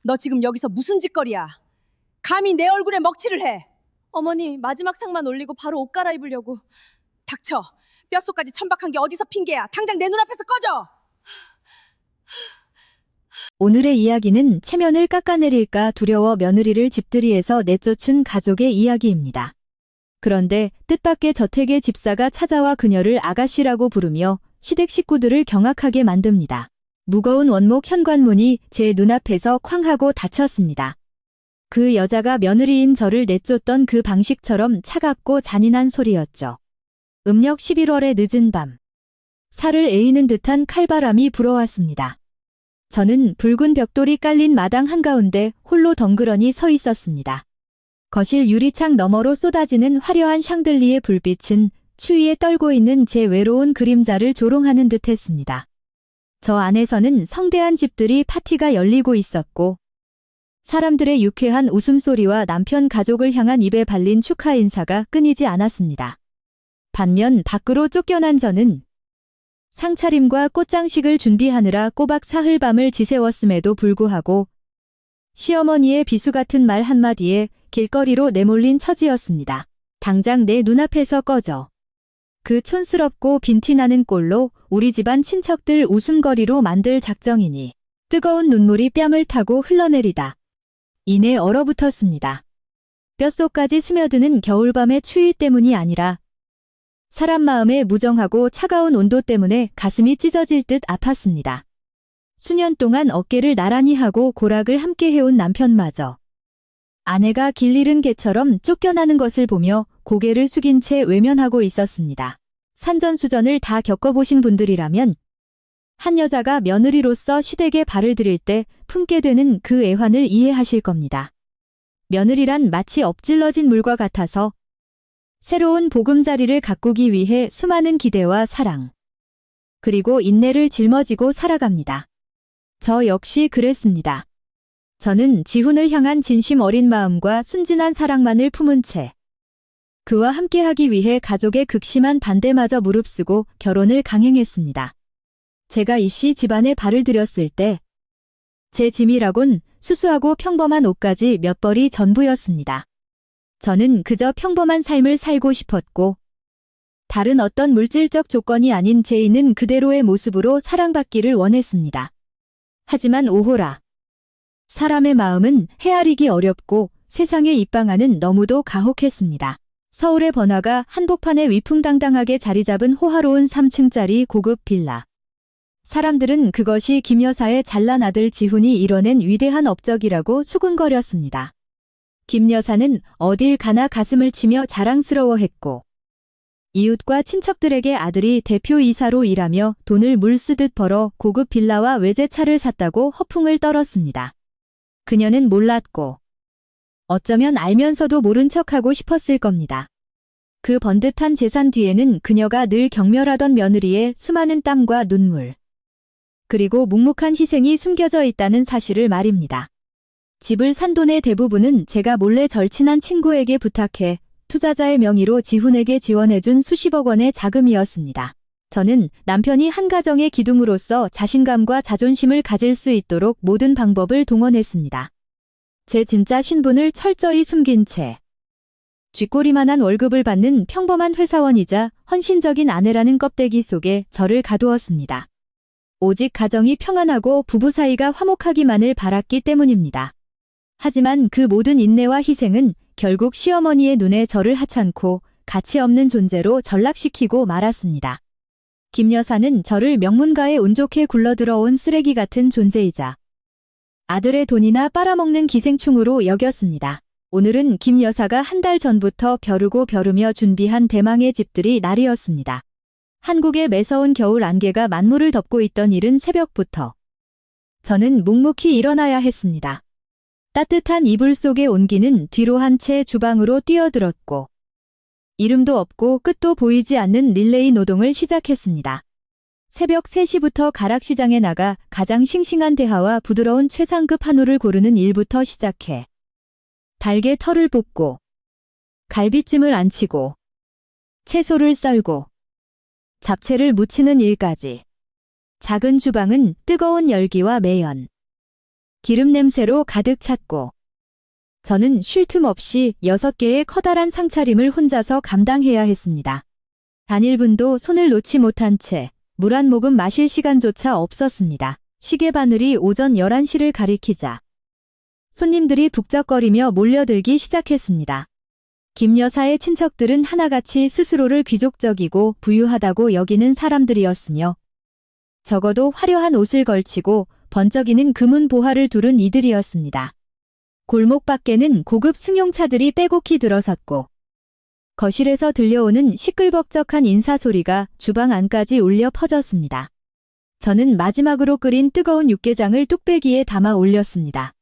너 지금 여기서 무슨 짓거리야? 감히 내 얼굴에 먹칠을 해. 어머니, 마지막 상만 올리고 바로 옷 갈아입으려고. 닥쳐. 뼛속까지 천박한 게 어디서 핑계야. 당장 내 눈앞에서 꺼져. 오늘의 이야기는 체면을 깎아내릴까 두려워 며느리를 집들이에서 내쫓은 가족의 이야기입니다. 그런데 뜻밖의 저택의 집사가 찾아와 그녀를 아가씨라고 부르며 시댁 식구들을 경악하게 만듭니다. 무거운 원목 현관문이 제 눈앞에서 쾅 하고 닫혔습니다. 그 여자가 며느리인 저를 내쫓던 그 방식처럼 차갑고 잔인한 소리였죠. 음력 11월의 늦은 밤. 살을 에이는 듯한 칼바람이 불어왔습니다. 저는 붉은 벽돌이 깔린 마당 한가운데 홀로 덩그러니 서 있었습니다. 거실 유리창 너머로 쏟아지는 화려한 샹들리의 불빛은 추위에 떨고 있는 제 외로운 그림자를 조롱하는 듯했습니다. 저 안에서는 성대한 집들이 파티가 열리고 있었고 사람들의 유쾌한 웃음소리와 남편 가족을 향한 입에 발린 축하 인사가 끊이지 않았습니다. 반면 밖으로 쫓겨난 저는 상차림과 꽃장식을 준비하느라 꼬박 사흘밤을 지새웠음에도 불구하고 시어머니의 비수 같은 말 한마디에 길거리로 내몰린 처지였습니다. 당장 내 눈앞에서 꺼져. 그 촌스럽고 빈티나는 꼴로 우리 집안 친척들 웃음거리로 만들 작정이니 뜨거운 눈물이 뺨을 타고 흘러내리다. 이내 얼어붙었습니다. 뼛속까지 스며드는 겨울밤의 추위 때문이 아니라 사람 마음의 무정하고 차가운 온도 때문에 가슴이 찢어질 듯 아팠습니다. 수년 동안 어깨를 나란히 하고 고락을 함께 해온 남편마저 아내가 길 잃은 개처럼 쫓겨나는 것을 보며 고개를 숙인 채 외면하고 있었습니다. 산전수전을 다 겪어보신 분들이라면 한 여자가 며느리로서 시댁에 발을 들일 때 품게 되는 그 애환을 이해하실 겁니다. 며느리란 마치 엎질러진 물과 같아서 새로운 보금자리를 가꾸기 위해 수많은 기대와 사랑, 그리고 인내를 짊어지고 살아갑니다. 저 역시 그랬습니다. 저는 지훈을 향한 진심 어린 마음과 순진한 사랑만을 품은 채 그와 함께하기 위해 가족의 극심한 반대마저 무릅쓰고 결혼을 강행했습니다. 제가 이씨 집안에 발을 들였을 때 제 짐이라곤 수수하고 평범한 옷까지 몇 벌이 전부였습니다. 저는 그저 평범한 삶을 살고 싶었고 다른 어떤 물질적 조건이 아닌 제 있는 그대로의 모습으로 사랑받기를 원했습니다. 하지만 오호라. 사람의 마음은 헤아리기 어렵고 세상의 입방아는 너무도 가혹했습니다. 서울의 번화가 한복판에 위풍당당하게 자리잡은 호화로운 3층짜리 고급 빌라. 사람들은 그것이 김 여사의 잘난 아들 지훈이 이뤄낸 위대한 업적이라고 수군거렸습니다. 김 여사는 어딜 가나 가슴을 치며 자랑스러워했고 이웃과 친척들에게 아들이 대표이사로 일하며 돈을 물쓰듯 벌어 고급 빌라와 외제차를 샀다고 허풍을 떨었습니다. 그녀는 몰랐고 어쩌면 알면서도 모른 척하고 싶었을 겁니다. 그 번듯한 재산 뒤에는 그녀가 늘 경멸하던 며느리의 수많은 땀과 눈물, 그리고 묵묵한 희생이 숨겨져 있다는 사실을 말입니다. 집을 산 돈의 대부분은 제가 몰래 절친한 친구에게 부탁해 투자자의 명의로 지훈에게 지원해준 수십억 원의 자금이었습니다. 저는 남편이 한 가정의 기둥으로서 자신감과 자존심을 가질 수 있도록 모든 방법을 동원했습니다. 제 진짜 신분을 철저히 숨긴 채 쥐꼬리만한 월급을 받는 평범한 회사원이자 헌신적인 아내라는 껍데기 속에 저를 가두었습니다. 오직 가정이 평안하고 부부 사이가 화목하기만을 바랐기 때문입니다. 하지만 그 모든 인내와 희생은 결국 시어머니의 눈에 저를 하찮고 가치 없는 존재로 전락시키고 말았습니다. 김 여사는 저를 명문가에 운 좋게 굴러들어온 쓰레기 같은 존재이자 아들의 돈이나 빨아먹는 기생충으로 여겼습니다. 오늘은 김 여사가 한 달 전부터 벼르고 벼르며 준비한 대망의 집들이 날이었습니다. 한국의 매서운 겨울 안개가 만물을 덮고 있던 이른 새벽부터 저는 묵묵히 일어나야 했습니다. 따뜻한 이불 속의 온기는 뒤로 한 채 주방으로 뛰어들었고 이름도 없고 끝도 보이지 않는 릴레이 노동을 시작했습니다. 새벽 3시부터 가락시장에 나가 가장 싱싱한 대하와 부드러운 최상급 한우를 고르는 일부터 시작해 달게 털을 뽑고 갈비찜을 안치고 채소를 썰고 잡채를 무치는 일까지 작은 주방은 뜨거운 열기와 매연, 기름 냄새로 가득 찼고 저는 쉴 틈 없이 6개의 커다란 상차림을 혼자서 감당해야 했습니다. 단 1분도 손을 놓지 못한 채 물 한 모금 마실 시간조차 없었습니다. 시계 바늘이 오전 11시를 가리키자 손님들이 북적거리며 몰려들기 시작했습니다. 김 여사의 친척들은 하나같이 스스로를 귀족적이고 부유하다고 여기는 사람들이었으며 적어도 화려한 옷을 걸치고 번쩍이는 금은 보화를 두른 이들이었습니다. 골목 밖에는 고급 승용차들이 빼곡히 들어섰고 거실에서 들려오는 시끌벅적한 인사소리가 주방 안까지 울려 퍼졌습니다. 저는 마지막으로 끓인 뜨거운 육개장을 뚝배기에 담아 올렸습니다.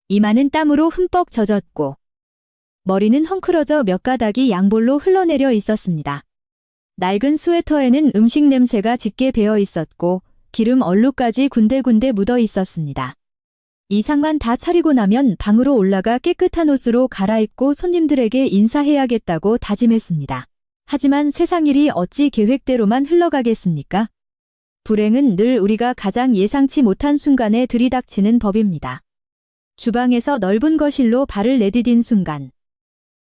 이마는 땀으로 흠뻑 젖었고 머리는 헝클어져 몇 가닥이 양볼로 흘러내려 있었습니다. 낡은 스웨터에는 음식 냄새가 짙게 배어 있었고 기름 얼룩까지 군데군데 묻어 있었습니다. 이 상만 다 차리고 나면 방으로 올라가 깨끗한 옷으로 갈아입고 손님들에게 인사해야겠다고 다짐했습니다. 하지만 세상 일이 어찌 계획대로만 흘러가겠습니까? 불행은 늘 우리가 가장 예상치 못한 순간에 들이닥치는 법입니다. 주방에서 넓은 거실로 발을 내디딘 순간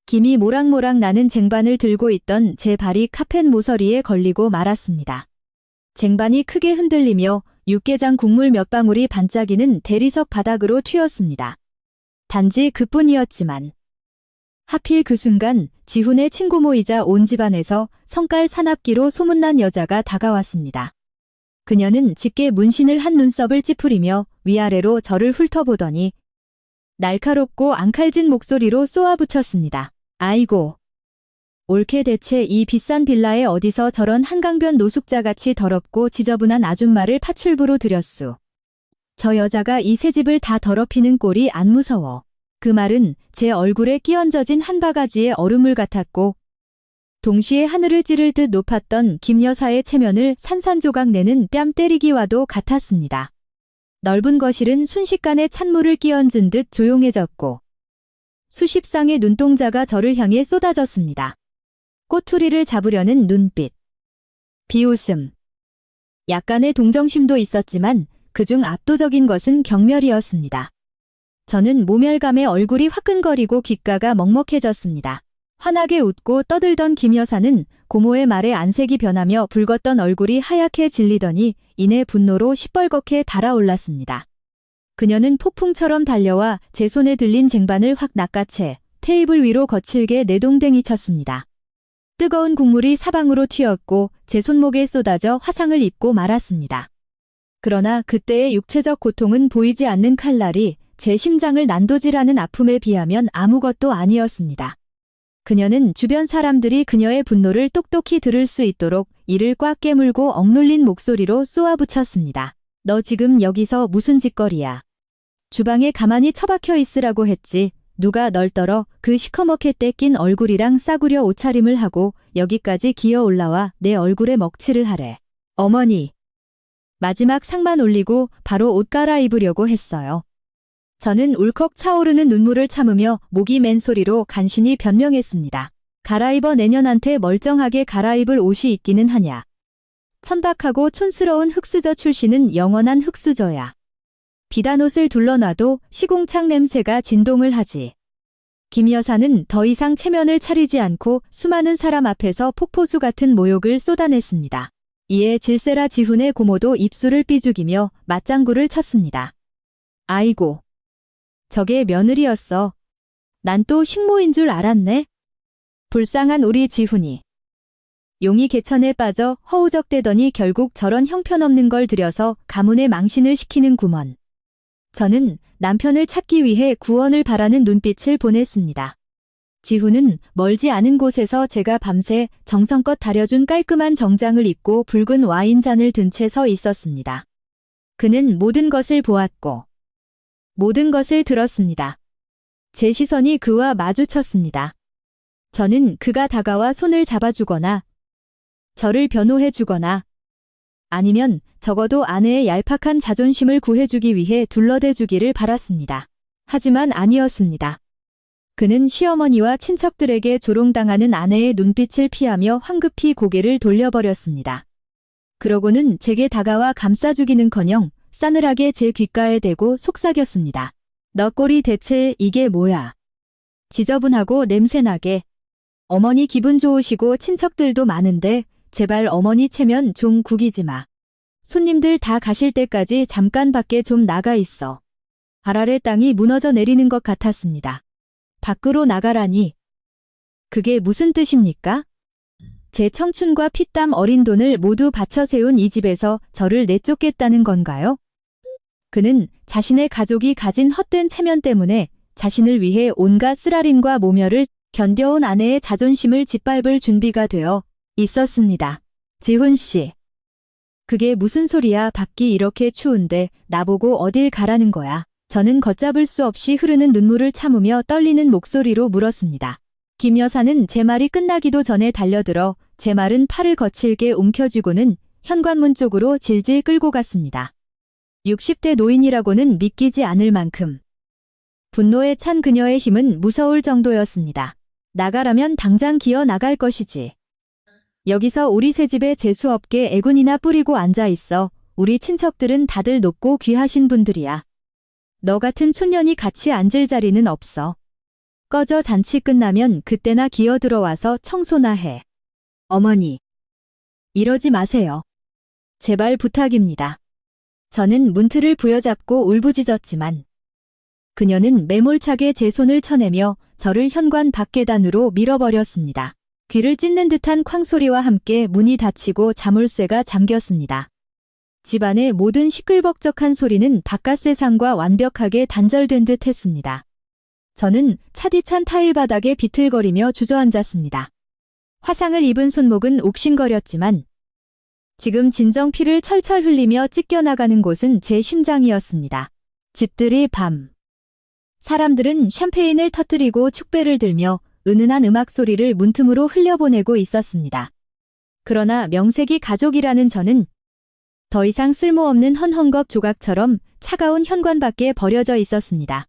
김이 모락모락 나는 쟁반을 들고 있던 제 발이 카펫 모서리에 걸리고 말았습니다. 쟁반이 크게 흔들리며 육개장 국물 몇 방울이 반짝이는 대리석 바닥으로 튀었습니다. 단지 그뿐이었지만 하필 그 순간 지훈의 친구모이자 온 집안에서 성깔 사납기로 소문난 여자가 다가왔습니다. 그녀는 짙게 문신을 한 눈썹을 찌푸리며 위아래로 저를 훑어보더니 날카롭고 앙칼진 목소리로 쏘아붙였습니다. 아이고, 옳게 대체 이 비싼 빌라에 어디서 저런 한강변 노숙자같이 더럽고 지저분한 아줌마를 파출부로 들였수. 저 여자가 이 새 집을 다 더럽히는 꼴이 안 무서워. 그 말은 제 얼굴에 끼얹어진 한 바가지의 얼음물 같았고 동시에 하늘을 찌를 듯 높았던 김 여사의 체면을 산산조각 내는 뺨 때리기와도 같았습니다. 넓은 거실은 순식간에 찬물을 끼얹은 듯 조용해졌고 수십 쌍의 눈동자가 저를 향해 쏟아졌습니다. 꼬투리를 잡으려는 눈빛, 비웃음, 약간의 동정심도 있었지만 그중 압도적인 것은 경멸이었습니다. 저는 모멸감에 얼굴이 화끈거리고 귓가가 먹먹해졌습니다. 환하게 웃고 떠들던 김 여사는 고모의 말에 안색이 변하며 붉었던 얼굴이 하얗게 질리더니 이내 분노로 시뻘겋게 달아올랐습니다. 그녀는 폭풍처럼 달려와 제 손에 들린 쟁반을 확 낚아채 테이블 위로 거칠게 내동댕이 쳤습니다. 뜨거운 국물이 사방으로 튀었고 제 손목에 쏟아져 화상을 입고 말았습니다. 그러나 그때의 육체적 고통은 보이지 않는 칼날이 제 심장을 난도질하는 아픔에 비하면 아무것도 아니었습니다. 그녀는 주변 사람들이 그녀의 분노를 똑똑히 들을 수 있도록 이를 꽉 깨물고 억눌린 목소리로 쏘아붙였습니다. 너 지금 여기서 무슨 짓거리야? 주방에 가만히 처박혀 있으라고 했지. 누가 널 떨어 그 시커멓게 떼낀 얼굴이랑 싸구려 옷차림을 하고 여기까지 기어 올라와 내 얼굴에 먹칠을 하래. 어머니. 마지막 상만 올리고 바로 옷 갈아입으려고 했어요. 저는 울컥 차오르는 눈물을 참으며 목이 맨 소리로 간신히 변명했습니다. 갈아입어 내년한테 멀쩡하게 갈아입을 옷이 있기는 하냐. 천박하고 촌스러운 흙수저 출신은 영원한 흙수저야. 비단 옷을 둘러놔도 시궁창 냄새가 진동을 하지. 김 여사는 더 이상 체면을 차리지 않고 수많은 사람 앞에서 폭포수 같은 모욕을 쏟아냈습니다. 이에 질세라 지훈의 고모도 입술을 삐죽이며 맞장구를 쳤습니다. 아이고. 저게 며느리였어. 난 또 식모인 줄 알았네. 불쌍한 우리 지훈이. 용이 개천에 빠져 허우적대더니 결국 저런 형편없는 걸 들여서 가문의 망신을 시키는 구먼. 저는 남편을 찾기 위해 구원을 바라는 눈빛을 보냈습니다. 지훈은 멀지 않은 곳에서 제가 밤새 정성껏 다려준 깔끔한 정장을 입고 붉은 와인잔을 든 채 서 있었습니다. 그는 모든 것을 보았고 모든 것을 들었습니다. 제 시선이 그와 마주쳤습니다. 저는 그가 다가와 손을 잡아주거나 저를 변호해주거나 아니면 적어도 아내의 얄팍한 자존심을 구해주기 위해 둘러대주기를 바랐습니다. 하지만 아니었습니다. 그는 시어머니와 친척들에게 조롱당하는 아내의 눈빛을 피하며 황급히 고개를 돌려버렸습니다. 그러고는 제게 다가와 감싸주기는커녕 싸늘하게 제 귓가에 대고 속삭였습니다. 너 꼴이 대체 이게 뭐야? 지저분하고 냄새나게. 어머니 기분 좋으시고 친척들도 많은데 제발 어머니 체면 좀 구기지 마. 손님들 다 가실 때까지 잠깐 밖에 좀 나가 있어. 발 아래 땅이 무너져 내리는 것 같았습니다. 밖으로 나가라니. 그게 무슨 뜻입니까? 제 청춘과 피땀 어린 돈을 모두 바쳐 세운 이 집에서 저를 내쫓겠다는 건가요? 그는 자신의 가족이 가진 헛된 체면 때문에 자신을 위해 온갖 쓰라림과 모멸을 견뎌온 아내의 자존심을 짓밟을 준비가 되어 있었습니다. 지훈 씨. 그게 무슨 소리야. 밖이 이렇게 추운데 나보고 어딜 가라는 거야. 저는 걷잡을 수 없이 흐르는 눈물을 참으며 떨리는 목소리로 물었습니다. 김 여사는 제 말이 끝나기도 전에 달려들어 제 마른 팔을 거칠게 움켜쥐고는 현관문 쪽으로 질질 끌고 갔습니다. 60대 노인이라고는 믿기지 않을 만큼 분노에 찬 그녀의 힘은 무서울 정도였습니다. 나가라면 당장 기어 나갈 것이지. 여기서 우리 새 집에 재수없게 애군이나 뿌리고 앉아 있어. 우리 친척들은 다들 높고 귀하신 분들이야. 너 같은 촌년이 같이 앉을 자리는 없어. 꺼져. 잔치 끝나면 그때나 기어 들어와서 청소나 해. 어머니. 이러지 마세요. 제발 부탁입니다. 저는 문틀을 부여잡고 울부짖었지만 그녀는 매몰차게 제 손을 쳐내며 저를 현관 밖 계단으로 밀어버렸습니다. 귀를 찢는 듯한 쾅소리와 함께 문이 닫히고 자물쇠가 잠겼습니다. 집안의 모든 시끌벅적한 소리는 바깥 세상과 완벽하게 단절된 듯 했습니다. 저는 차디찬 타일 바닥에 비틀거리며 주저앉았습니다. 화상을 입은 손목은 옥신거렸지만 지금 진정 피를 철철 흘리며 찢겨나가는 곳은 제 심장이었습니다. 집들이 밤. 사람들은 샴페인을 터뜨리고 축배를 들며 은은한 음악 소리를 문틈으로 흘려보내고 있었습니다. 그러나 명색이 가족이라는 저는 더 이상 쓸모없는 헌헝겊 조각처럼 차가운 현관 밖에 버려져 있었습니다.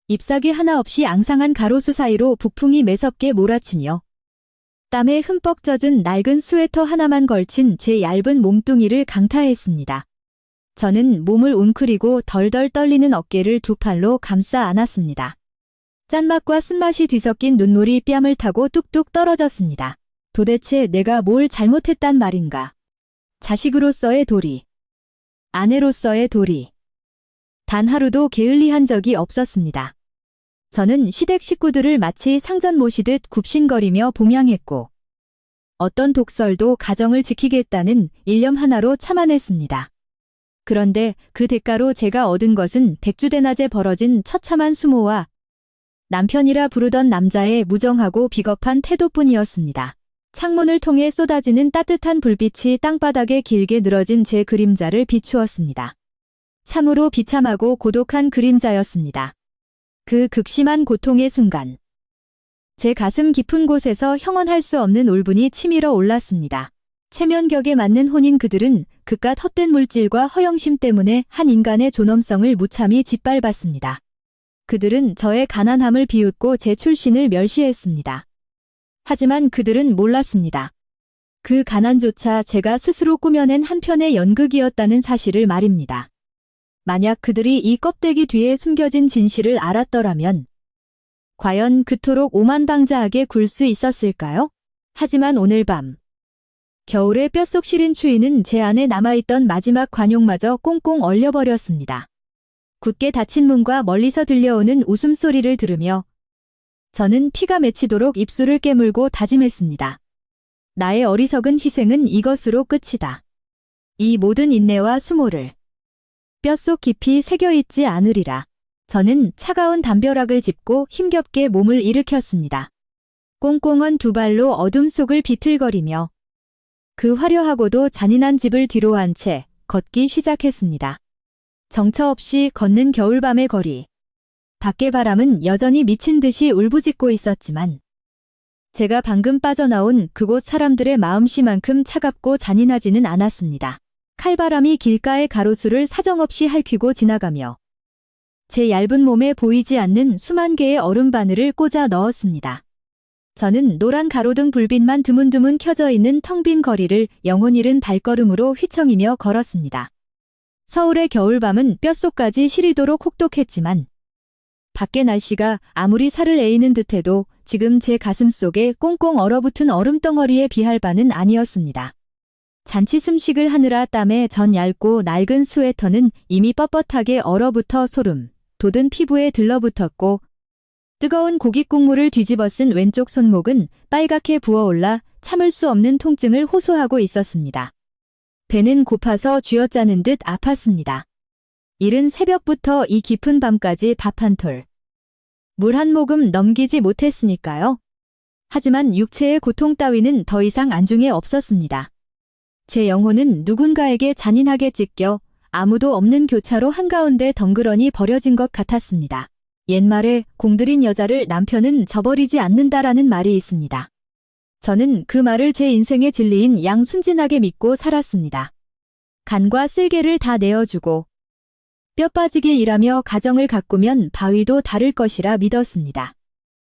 잎사귀 하나 없이 앙상한 가로수 사이로 북풍이 매섭게 몰아치며 땀에 흠뻑 젖은 낡은 스웨터 하나만 걸친 제 얇은 몸뚱이를 강타했습니다. 저는 몸을 웅크리고 덜덜 떨리는 어깨를 두 팔로 감싸 안았습니다. 짠맛과 쓴맛이 뒤섞인 눈물이 뺨을 타고 뚝뚝 떨어졌습니다. 도대체 내가 뭘 잘못했단 말인가? 자식으로서의 도리, 아내로서의 도리. 단 하루도 게을리한 적이 없었습니다. 저는 시댁 식구들을 마치 상전 모시듯 굽신거리며 봉양했고 어떤 독설도 가정을 지키겠다는 일념 하나로 참아냈습니다. 그런데 그 대가로 제가 얻은 것은 백주대낮에 벌어진 처참한 수모와 남편이라 부르던 남자의 무정하고 비겁한 태도뿐이었습니다. 창문을 통해 쏟아지는 따뜻한 불빛이 땅바닥에 길게 늘어진 제 그림자를 비추었습니다. 참으로 비참하고 고독한 그림자였습니다. 그 극심한 고통의 순간, 제 가슴 깊은 곳에서 형언할 수 없는 울분이 치밀어 올랐습니다. 체면격에 맞는 혼인 그들은 그깟 헛된 물질과 허영심 때문에 한 인간의 존엄성을 무참히 짓밟았습니다. 그들은 저의 가난함을 비웃고 제 출신을 멸시했습니다. 하지만 그들은 몰랐습니다. 그 가난조차 제가 스스로 꾸며낸 한편의 연극이었다는 사실을 말입니다. 만약 그들이 이 껍데기 뒤에 숨겨진 진실을 알았더라면 과연 그토록 오만방자하게 굴 수 있었을까요? 하지만 오늘 밤 겨울의 뼛속 시린 추위는 제 안에 남아있던 마지막 관용마저 꽁꽁 얼려버렸습니다. 굳게 닫힌 문과 멀리서 들려오는 웃음소리를 들으며 저는 피가 맺히도록 입술을 깨물고 다짐했습니다. 나의 어리석은 희생은 이것으로 끝이다. 이 모든 인내와 수모를 뼛속 깊이 새겨있지 않으리라. 저는 차가운 담벼락을 짚고 힘겹게 몸을 일으켰습니다. 꽁꽁언 두 발로 어둠 속을 비틀거리며 그 화려하고도 잔인한 집을 뒤로 한 채 걷기 시작했습니다. 정처 없이 걷는 겨울밤의 거리. 밖의 바람은 여전히 미친 듯이 울부짖고 있었지만 제가 방금 빠져나온 그곳 사람들의 마음씨만큼 차갑고 잔인하지는 않았습니다. 칼바람이 길가의 가로수를 사정없이 핥히고 지나가며 제 얇은 몸에 보이지 않는 수만 개의 얼음 바늘을 꽂아 넣었습니다. 저는 노란 가로등 불빛만 드문드문 켜져 있는 텅 빈 거리를 영혼 잃은 발걸음으로 휘청이며 걸었습니다. 서울의 겨울밤은 뼛속까지 시리도록 혹독했지만 밖의 날씨가 아무리 살을 에이는 듯해도 지금 제 가슴 속에 꽁꽁 얼어붙은 얼음덩어리에 비할 바는 아니었습니다. 잔치 슴식을 하느라 땀에 전 얇고 낡은 스웨터는 이미 뻣뻣하게 얼어붙어 소름 돋은 피부에 들러붙었고 뜨거운 고기 국물을 뒤집어 쓴 왼쪽 손목은 빨갛게 부어올라 참을 수 없는 통증을 호소하고 있었습니다. 배는 고파서 쥐어짜는 듯 아팠습니다. 이른 새벽부터 이 깊은 밤까지 밥 한 톨, 물 한 모금 넘기지 못했으니까요. 하지만 육체의 고통 따위는 더 이상 안중에 없었습니다. 제 영혼은 누군가에게 잔인하게 찢겨 아무도 없는 교차로 한가운데 덩그러니 버려진 것 같았습니다. 옛말에 공들인 여자를 남편은 저버리지 않는다라는 말이 있습니다. 저는 그 말을 제 인생의 진리인 양 순진하게 믿고 살았습니다. 간과 쓸개를 다 내어주고 뼈 빠지게 일하며 가정을 가꾸면 바위도 다를 것이라 믿었습니다.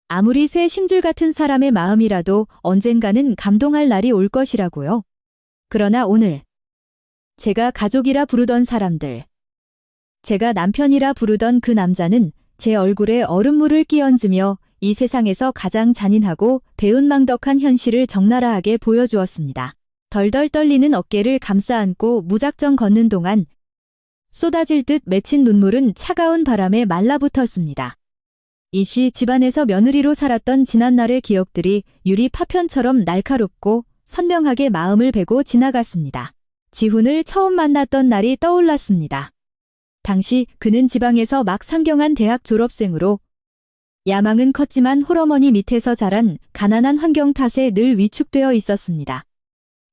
아무리 쇠 심줄 같은 사람의 마음이라도 언젠가는 감동할 날이 올 것이라고요. 그러나 오늘 제가 가족이라 부르던 사람들, 제가 남편이라 부르던 그 남자는 제 얼굴에 얼음물을 끼얹으며 이 세상에서 가장 잔인하고 배은망덕한 현실을 적나라하게 보여주었습니다. 덜덜 떨리는 어깨를 감싸 안고 무작정 걷는 동안 쏟아질 듯 맺힌 눈물은 차가운 바람에 말라붙었습니다. 이씨 집안에서 며느리로 살았던 지난날의 기억들이 유리 파편처럼 날카롭고 선명하게 마음을 베고 지나갔습니다. 지훈을 처음 만났던 날이 떠올랐습니다. 당시 그는 지방에서 막 상경한 대학 졸업생으로 야망은 컸지만 홀어머니 밑에서 자란 가난한 환경 탓에 늘 위축되어 있었습니다.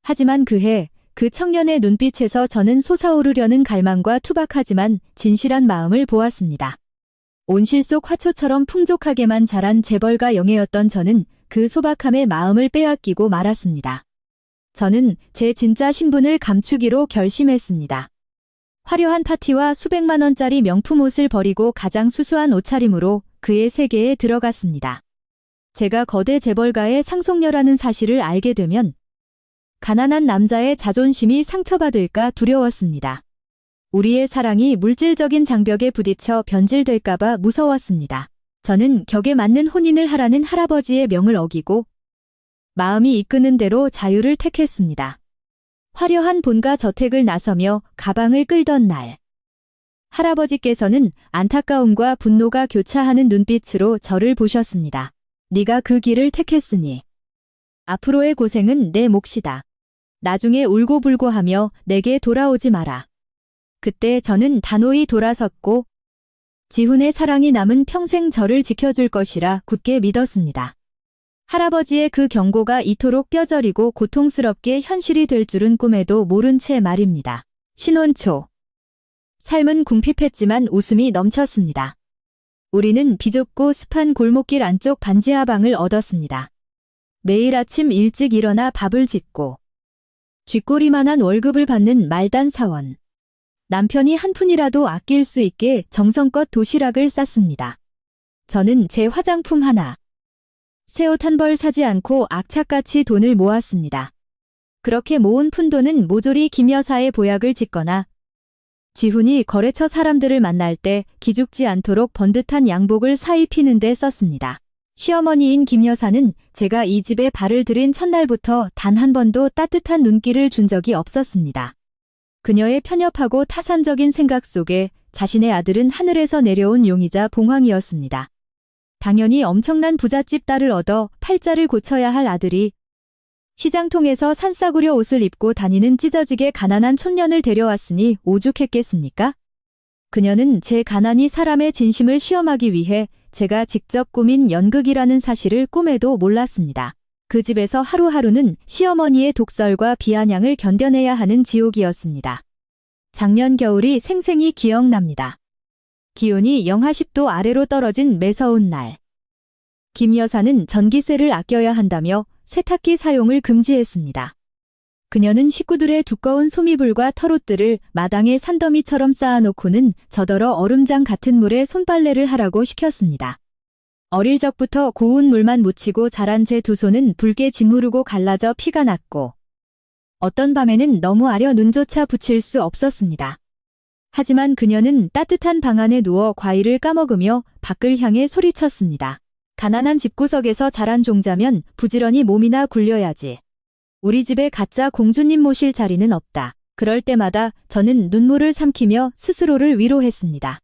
하지만 그해 그 청년의 눈빛에서 저는 솟아오르려는 갈망과 투박하지만 진실한 마음을 보았습니다. 온실 속 화초처럼 풍족하게만 자란 재벌가 영예였던 저는 그 소박함에 마음을 빼앗기고 말았습니다. 저는 제 진짜 신분을 감추기로 결심했습니다. 화려한 파티와 수백만 원짜리 명품 옷을 버리고 가장 수수한 옷차림으로 그의 세계에 들어갔습니다. 제가 거대 재벌가의 상속녀라는 사실을 알게 되면 가난한 남자의 자존심이 상처받을까 두려웠습니다. 우리의 사랑이 물질적인 장벽에 부딪혀 변질될까봐 무서웠습니다. 저는 격에 맞는 혼인을 하라는 할아버지의 명을 어기고 마음이 이끄는 대로 자유를 택했습니다. 화려한 본가 저택을 나서며 가방을 끌던 날, 할아버지께서는 안타까움과 분노가 교차하는 눈빛으로 저를 보셨습니다. 네가 그 길을 택했으니 앞으로의 고생은 내 몫이다. 나중에 울고불고하며 내게 돌아오지 마라. 그때 저는 단호히 돌아섰고 지훈의 사랑이 남은 평생 저를 지켜줄 것이라 굳게 믿었습니다. 할아버지의 그 경고가 이토록 뼈저리고 고통스럽게 현실이 될 줄은 꿈에도 모른 채 말입니다. 신혼 초. 삶은 궁핍했지만 웃음이 넘쳤습니다. 우리는 비좁고 습한 골목길 안쪽 반지하방을 얻었습니다. 매일 아침 일찍 일어나 밥을 짓고 쥐꼬리만한 월급을 받는 말단 사원. 남편이 한 푼이라도 아낄 수 있게 정성껏 도시락을 쌌습니다. 저는 제 화장품 하나, 새 옷 한 벌 사지 않고 악착같이 돈을 모았습니다. 그렇게 모은 푼돈은 모조리 김 여사의 보약을 짓거나 지훈이 거래처 사람들을 만날 때 기죽지 않도록 번듯한 양복을 사입히는 데 썼습니다. 시어머니인 김 여사는 제가 이 집에 발을 들인 첫날부터 단 한 번도 따뜻한 눈길을 준 적이 없었습니다. 그녀의 편협하고 타산적인 생각 속에 자신의 아들은 하늘에서 내려온 용이자 봉황이었습니다. 당연히 엄청난 부잣집 딸을 얻어 팔자를 고쳐야 할 아들이 시장통에서 산싸구려 옷을 입고 다니는 찢어지게 가난한 촌년을 데려왔으니 오죽했겠습니까? 그녀는 제 가난이 사람의 진심을 시험하기 위해 제가 직접 꾸민 연극이라는 사실을 꿈에도 몰랐습니다. 그 집에서 하루하루는 시어머니의 독설과 비아냥을 견뎌내야 하는 지옥이었습니다. 작년 겨울이 생생히 기억납니다. 기온이 영하 10도 아래로 떨어진 매서운 날. 김 여사는 전기세를 아껴야 한다며 세탁기 사용을 금지했습니다. 그녀는 식구들의 두꺼운 소미불과 털옷들을 마당에 산더미처럼 쌓아놓고는 저더러 얼음장 같은 물에 손빨래를 하라고 시켰습니다. 어릴 적부터 고운 물만 묻히고 자란 제 두 손은 붉게 짓무르고 갈라져 피가 났고 어떤 밤에는 너무 아려 눈조차 붙일 수 없었습니다. 하지만 그녀는 따뜻한 방 안에 누워 과일을 까먹으며 밖을 향해 소리쳤습니다. 가난한 집구석에서 자란 종자면 부지런히 몸이나 굴려야지. 우리 집에 가짜 공주님 모실 자리는 없다. 그럴 때마다 저는 눈물을 삼키며 스스로를 위로했습니다.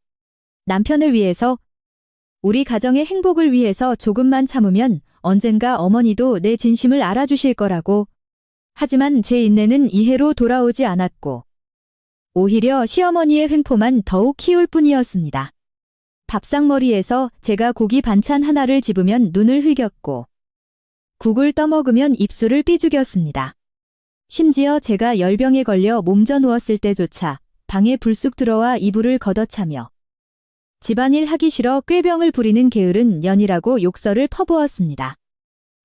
남편을 위해서, 우리 가정의 행복을 위해서 조금만 참으면 언젠가 어머니도 내 진심을 알아주실 거라고. 하지만 제 인내는 이해로 돌아오지 않았고 오히려 시어머니의 횡포만 더욱 키울 뿐이었습니다. 밥상머리에서 제가 고기 반찬 하나를 집으면 눈을 흘겼고 국을 떠먹으면 입술을 삐죽였습니다. 심지어 제가 열병에 걸려 몸져 누웠을 때조차 방에 불쑥 들어와 이불을 걷어차며 집안일 하기 싫어 꾀병을 부리는 게으른 년이라고 욕설을 퍼부었습니다.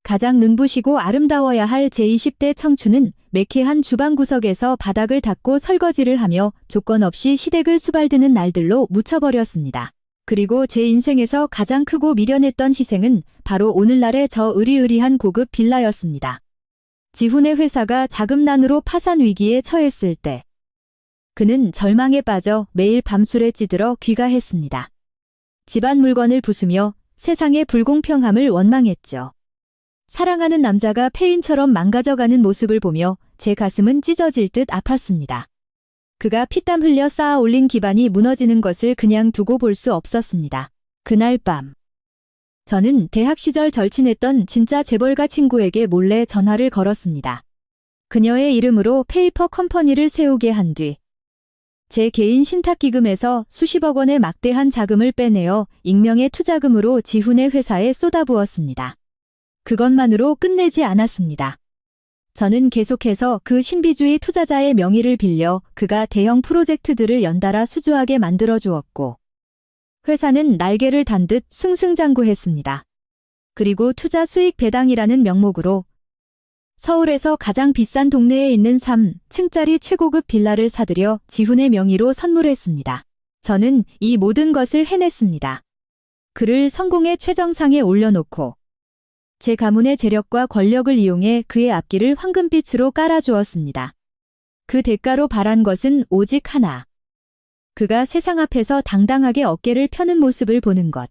가장 눈부시고 아름다워야 할 제 20대 청춘은 매캐한 주방 구석에서 바닥을 닦고 설거지를 하며 조건 없이 시댁을 수발드는 날들로 묻혀버렸습니다. 그리고 제 인생에서 가장 크고 미련했던 희생은 바로 오늘날의 저 으리으리한 고급 빌라였습니다. 지훈의 회사가 자금난으로 파산 위기에 처했을 때 그는 절망에 빠져 매일 밤술에 찌들어 귀가했습니다. 집안 물건을 부수며 세상의 불공평함을 원망했죠. 사랑하는 남자가 폐인처럼 망가져가는 모습을 보며 제 가슴은 찢어질 듯 아팠습니다. 그가 피땀 흘려 쌓아 올린 기반이 무너지는 것을 그냥 두고 볼 수 없었습니다. 그날 밤, 저는 대학 시절 절친했던 진짜 재벌가 친구에게 몰래 전화를 걸었습니다. 그녀의 이름으로 페이퍼 컴퍼니를 세우게 한 뒤, 제 개인 신탁기금에서 수십억 원의 막대한 자금을 빼내어 익명의 투자금으로 지훈의 회사에 쏟아부었습니다. 그것만으로 끝내지 않았습니다. 저는 계속해서 그 신비주의 투자자의 명의를 빌려 그가 대형 프로젝트들을 연달아 수주하게 만들어 주었고 회사는 날개를 단 듯 승승장구했습니다. 그리고 투자 수익 배당이라는 명목으로 서울에서 가장 비싼 동네에 있는 3층짜리 최고급 빌라를 사들여 지훈의 명의로 선물했습니다. 저는 이 모든 것을 해냈습니다. 그를 성공의 최정상에 올려놓고 제 가문의 재력과 권력을 이용해 그의 앞길을 황금빛으로 깔아주었습니다. 그 대가로 바란 것은 오직 하나. 그가 세상 앞에서 당당하게 어깨를 펴는 모습을 보는 것.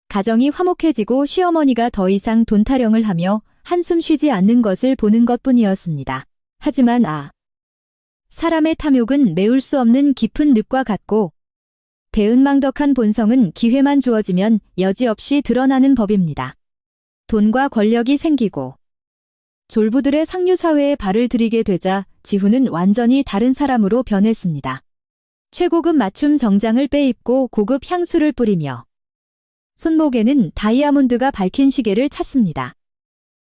가정이 화목해지고 시어머니가 더 이상 돈 타령을 하며 한숨 쉬지 않는 것을 보는 것뿐이었습니다. 하지만 사람의 탐욕은 메울 수 없는 깊은 늪과 같고 배은망덕한 본성은 기회만 주어지면 여지없이 드러나는 법입니다. 돈과 권력이 생기고 졸부들의 상류사회에 발을 들이게 되자 지훈은 완전히 다른 사람으로 변했습니다. 최고급 맞춤 정장을 빼입고 고급 향수를 뿌리며 손목에는 다이아몬드가 밝힌 시계를 찼습니다.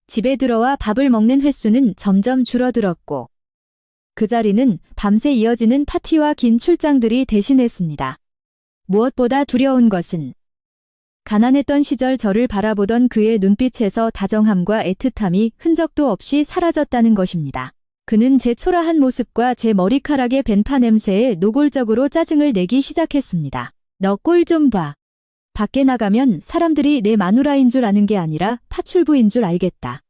집에 들어와 밥을 먹는 횟수는 점점 줄어들었고 그 자리는 밤새 이어지는 파티와 긴 출장들이 대신했습니다. 무엇보다 두려운 것은 가난했던 시절 저를 바라보던 그의 눈빛에서 다정함과 애틋함이 흔적도 없이 사라졌다는 것입니다. 그는 제 초라한 모습과 제 머리카락의 벤파 냄새에 노골적으로 짜증을 내기 시작했습니다. 너 꼴 좀 봐. 밖에 나가면 사람들이 내 마누라인 줄 아는 게 아니라 파출부인 줄 알겠다.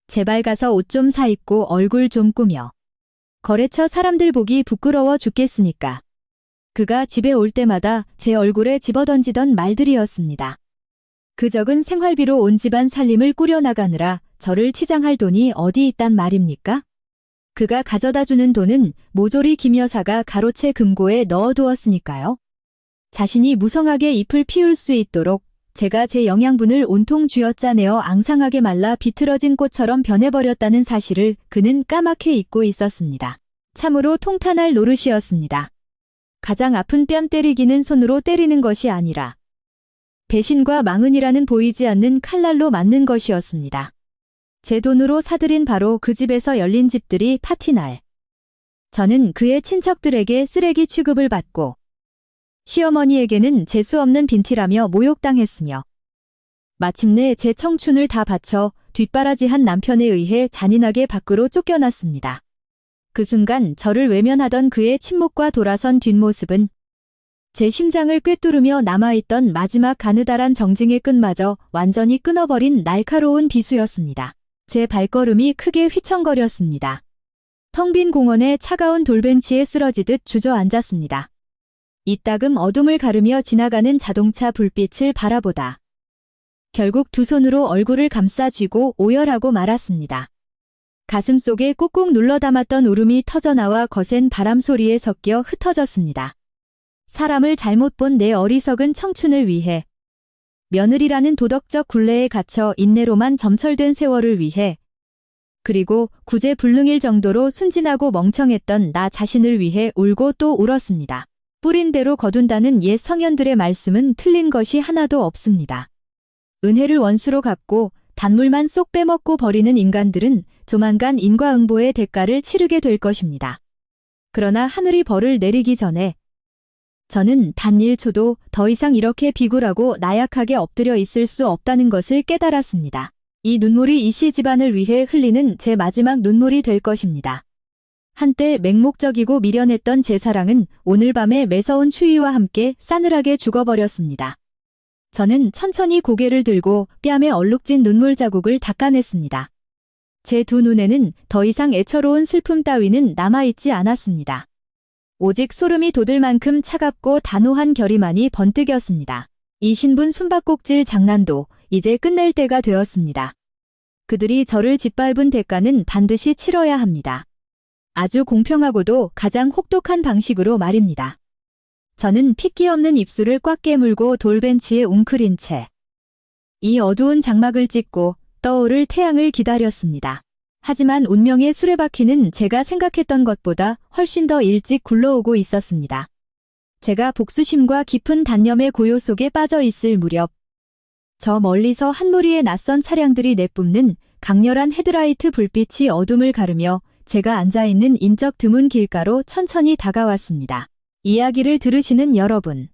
제발 가서 옷 좀 사 입고 얼굴 좀 꾸며. 거래처 사람들 보기 부끄러워 죽겠으니까. 그가 집에 올 때마다 제 얼굴에 집어던지던 말들이었습니다. 그 적은 생활비로 온 집안 살림을 꾸려나가느라 저를 치장할 돈이 어디 있단 말입니까? 그가 가져다주는 돈은 모조리 김 여사가 가로채 금고에 넣어두었으니까요. 자신이 무성하게 잎을 피울 수 있도록 제가 제 영양분을 온통 쥐어짜내어 앙상하게 말라 비틀어진 꽃처럼 변해버렸다는 사실을 그는 까맣게 잊고 있었습니다. 참으로 통탄할 노릇이었습니다. 가장 아픈 뺨 때리기는 손으로 때리는 것이 아니라 배신과 망언이라는 보이지 않는 칼날로 맞는 것이었습니다. 제 돈으로 사들인 바로 그 집에서 열린 집들이 파티날. 저는 그의 친척들에게 쓰레기 취급을 받고 시어머니에게는 재수없는 빈티라며 모욕당했으며 마침내 제 청춘을 다 바쳐 뒷바라지한 남편에 의해 잔인하게 밖으로 쫓겨났습니다. 그 순간 저를 외면하던 그의 침묵과 돌아선 뒷모습은 제 심장을 꿰뚫으며 남아있던 마지막 가느다란 정징의 끈마저 완전히 끊어버린 날카로운 비수였습니다. 제 발걸음이 크게 휘청거렸습니다. 텅 빈 공원의 차가운 돌벤치에 쓰러지듯 주저앉았습니다. 이따금 어둠을 가르며 지나가는 자동차 불빛을 바라보다 결국 두 손으로 얼굴을 감싸 쥐고 오열하고 말았습니다. 가슴속에 꾹꾹 눌러 담았던 울음이 터져나와 거센 바람 소리에 섞여 흩어졌습니다. 사람을 잘못 본 내 어리석은 청춘을 위해, 며느리라는 도덕적 굴레에 갇혀 인내로만 점철된 세월을 위해, 그리고 구제불능일 정도로 순진하고 멍청했던 나 자신을 위해 울고 또 울었습니다. 뿌린 대로 거둔다는 옛 성현들의 말씀은 틀린 것이 하나도 없습니다. 은혜를 원수로 갚고 단물만 쏙 빼먹고 버리는 인간들은 조만간 인과응보의 대가를 치르게 될 것입니다. 그러나 하늘이 벌을 내리기 전에 저는 단 1초도 더 이상 이렇게 비굴하고 나약하게 엎드려 있을 수 없다는 것을 깨달았습니다. 이 눈물이 이씨 집안을 위해 흘리는 제 마지막 눈물이 될 것입니다. 한때 맹목적이고 미련했던 제 사랑은 오늘 밤의 매서운 추위와 함께 싸늘하게 죽어버렸습니다. 저는 천천히 고개를 들고 뺨에 얼룩진 눈물 자국을 닦아냈습니다. 제 두 눈에는 더 이상 애처로운 슬픔 따위는 남아있지 않았습니다. 오직 소름이 돋을 만큼 차갑고 단호한 결의만이 번뜩였습니다. 이 신분 숨바꼭질 장난도 이제 끝낼 때가 되었습니다. 그들이 저를 짓밟은 대가는 반드시 치러야 합니다. 아주 공평하고도 가장 혹독한 방식으로 말입니다. 저는 핏기 없는 입술을 꽉 깨물고 돌벤치에 웅크린 채 이 어두운 장막을 찍고 떠오를 태양을 기다렸습니다. 하지만 운명의 수레바퀴는 제가 생각했던 것보다 훨씬 더 일찍 굴러오고 있었습니다. 제가 복수심과 깊은 단념의 고요 속에 빠져 있을 무렵, 저 멀리서 한 무리의 낯선 차량들이 내뿜는 강렬한 헤드라이트 불빛이 어둠을 가르며 제가 앉아있는 인적 드문 길가로 천천히 다가왔습니다. 이야기를 들으시는 여러분,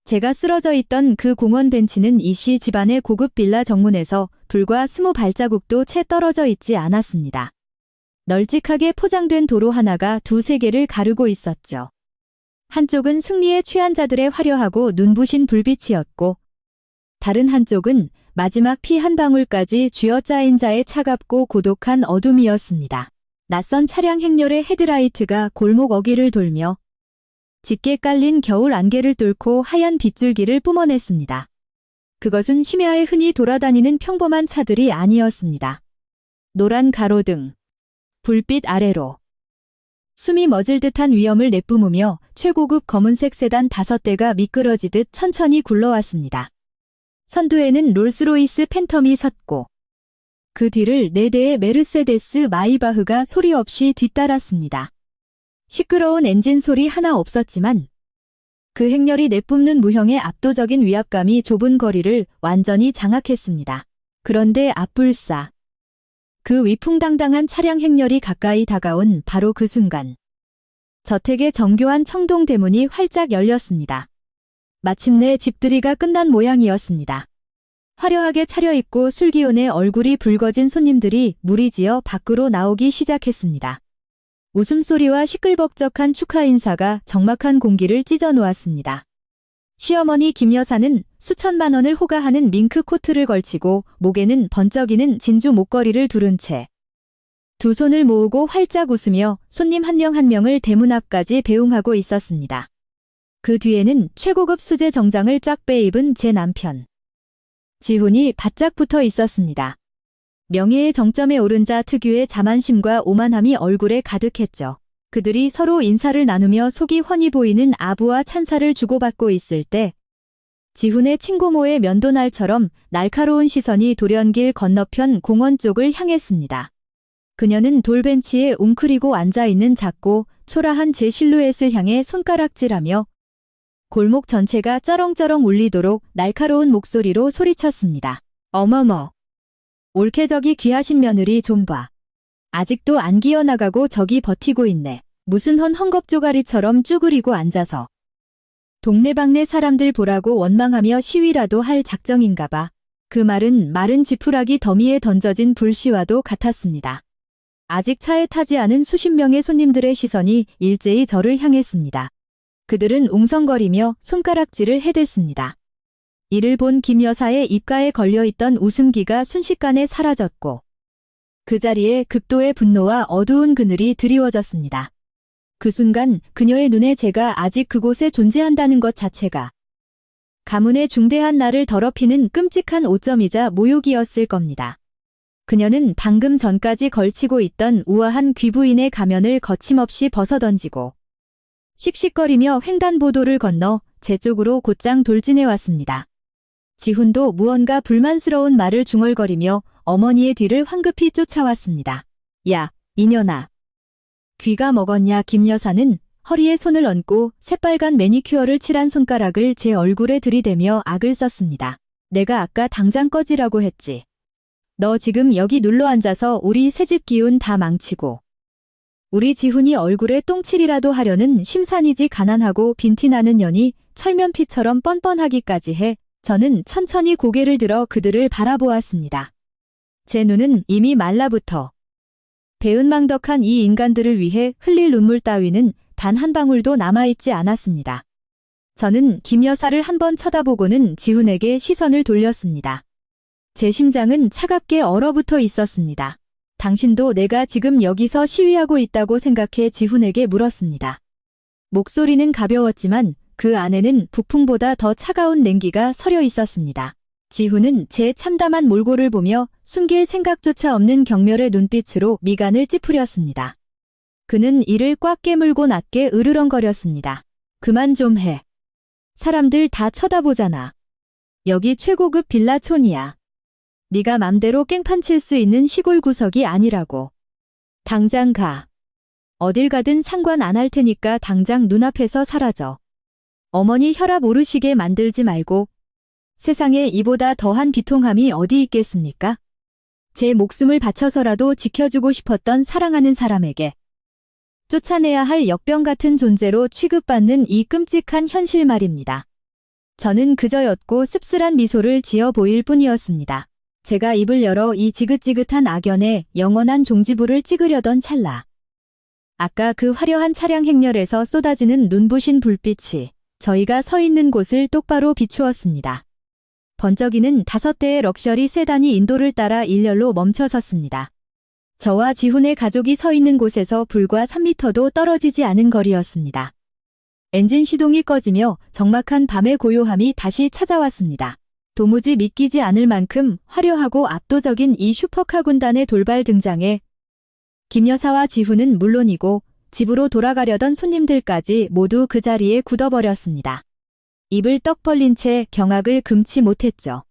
제가 쓰러져 있던 그 공원 벤치는 이씨 집안의 고급 빌라 정문에서 불과 20발자국도 채 떨어져 있지 않았습니다. 널찍하게 포장된 도로 하나가 두 세계를 가르고 있었죠. 한쪽은 승리에 취한 자들의 화려하고 눈부신 불빛이었고, 다른 한쪽은 마지막 피 한 방울까지 쥐어짜인 자의 차갑고 고독한 어둠이었습니다. 낯선 차량 행렬의 헤드라이트가 골목 어귀를 돌며 짙게 깔린 겨울 안개를 뚫고 하얀 빗줄기를 뿜어냈습니다. 그것은 심야에 흔히 돌아다니는 평범한 차들이 아니었습니다. 노란 가로등, 불빛 아래로 숨이 멎을 듯한 위험을 내뿜으며 최고급 검은색 세단 5대가 미끄러지듯 천천히 굴러왔습니다. 선두에는 롤스로이스 팬텀이 섰고 그 뒤를 4대의 메르세데스 마이바흐가 소리 없이 뒤따랐습니다. 시끄러운 엔진 소리 하나 없었지만 그 행렬이 내뿜는 무형의 압도적인 위압감이 좁은 거리를 완전히 장악했습니다. 그런데 앞불싸, 그 위풍당당한 차량 행렬이 가까이 다가온 바로 그 순간, 저택의 정교한 청동 대문이 활짝 열렸습니다. 마침내 집들이가 끝난 모양이었습니다. 화려하게 차려입고 술기운에 얼굴이 붉어진 손님들이 무리지어 밖으로 나오기 시작했습니다. 웃음소리와 시끌벅적한 축하 인사가 적막한 공기를 찢어놓았습니다. 시어머니 김 여사는 수천만 원을 호가하는 밍크 코트를 걸치고 목에는 번쩍이는 진주 목걸이를 두른 채 두 손을 모으고 활짝 웃으며 손님 한 명 한 명을 대문 앞까지 배웅하고 있었습니다. 그 뒤에는 최고급 수제 정장을 쫙 빼입은 제 남편 지훈이 바짝 붙어 있었습니다. 명예의 정점에 오른 자 특유의 자만심과 오만함이 얼굴에 가득했죠. 그들이 서로 인사를 나누며 속이 훤히 보이는 아부와 찬사를 주고받고 있을 때 지훈의 친고모의 면도날처럼 날카로운 시선이 돌연길 건너편 공원 쪽을 향했습니다. 그녀는 돌벤치에 웅크리고 앉아있는 작고 초라한 제 실루엣을 향해 손가락질하며 골목 전체가 쩌렁쩌렁 울리도록 날카로운 목소리로 소리쳤습니다. 어머머, 옳게 저기 귀하신 며느리 좀 봐. 아직도 안 기어나가고 저기 버티고 있네. 무슨 헝겊조가리처럼 쭈그리고 앉아서. 동네방네 사람들 보라고 원망하며 시위라도 할 작정인가 봐. 그 말은 마른 지푸라기 더미에 던져진 불씨와도 같았습니다. 아직 차에 타지 않은 수십 명의 손님들의 시선이 일제히 저를 향했습니다. 그들은 웅성거리며 손가락질을 해댔습니다. 이를 본 김 여사의 입가에 걸려있던 웃음기가 순식간에 사라졌고 그 자리에 극도의 분노와 어두운 그늘이 드리워졌습니다. 그 순간 그녀의 눈에 제가 아직 그곳에 존재한다는 것 자체가 가문의 중대한 나를 더럽히는 끔찍한 오점이자 모욕이었을 겁니다. 그녀는 방금 전까지 걸치고 있던 우아한 귀부인의 가면을 거침없이 벗어던지고 씩씩거리며 횡단보도를 건너 제 쪽으로 곧장 돌진해 왔습니다. 지훈도 무언가 불만스러운 말을 중얼거리며 어머니의 뒤를 황급히 쫓아왔습니다. 야, 이년아. 귀가 먹었냐? 김 여사는 허리에 손을 얹고 새빨간 매니큐어를 칠한 손가락을 제 얼굴에 들이대며 악을 썼습니다. 내가 아까 당장 꺼지라고 했지. 너 지금 여기 눌러 앉아서 우리 새집 기운 다 망치고 우리 지훈이 얼굴에 똥칠이라도 하려는 심산이지. 가난하고 빈티나는 년이 철면피처럼 뻔뻔하기까지 해. 저는 천천히 고개를 들어 그들을 바라보았습니다. 제 눈은 이미 말라붙어 배은망덕한 이 인간들을 위해 흘릴 눈물 따위는 단 한 방울도 남아있지 않았습니다. 저는 김 여사를 한번 쳐다보고는 지훈에게 시선을 돌렸습니다. 제 심장은 차갑게 얼어붙어 있었습니다. 당신도 내가 지금 여기서 시위하고 있다고 생각해? 지훈에게 물었습니다. 목소리는 가벼웠지만 그 안에는 북풍보다 더 차가운 냉기가 서려 있었습니다. 지훈은 제 참담한 몰골을 보며 숨길 생각조차 없는 경멸의 눈빛으로 미간을 찌푸렸습니다. 그는 이를 꽉 깨물고 낮게 으르렁거렸습니다. 그만 좀 해. 사람들 다 쳐다보잖아. 여기 최고급 빌라촌이야. 네가 맘대로 깽판 칠 수 있는 시골 구석이 아니라고. 당장 가. 어딜 가든 상관 안 할 테니까 당장 눈앞에서 사라져. 어머니 혈압 오르시게 만들지 말고. 세상에 이보다 더한 비통함이 어디 있겠습니까? 제 목숨을 바쳐서라도 지켜주고 싶었던 사랑하는 사람에게 쫓아내야 할 역병 같은 존재로 취급받는 이 끔찍한 현실 말입니다. 저는 그저였고 씁쓸한 미소를 지어 보일 뿐이었습니다. 제가 입을 열어 이 지긋지긋한 악연에 영원한 종지부를 찍으려던 찰나. 아까 그 화려한 차량 행렬에서 쏟아지는 눈부신 불빛이 저희가 서 있는 곳을 똑바로 비추었습니다. 번쩍이는 5대의 럭셔리 세단이 인도를 따라 일렬로 멈춰섰습니다. 저와 지훈의 가족이 서 있는 곳에서 불과 3미터도 떨어지지 않은 거리였습니다. 엔진 시동이 꺼지며 적막한 밤의 고요함이 다시 찾아왔습니다. 도무지 믿기지 않을 만큼 화려하고 압도적인 이 슈퍼카 군단의 돌발 등장에 김 여사와 지훈은 물론이고 집으로 돌아가려던 손님들까지 모두 그 자리에 굳어버렸습니다. 입을 떡 벌린 채 경악을 금치 못했죠.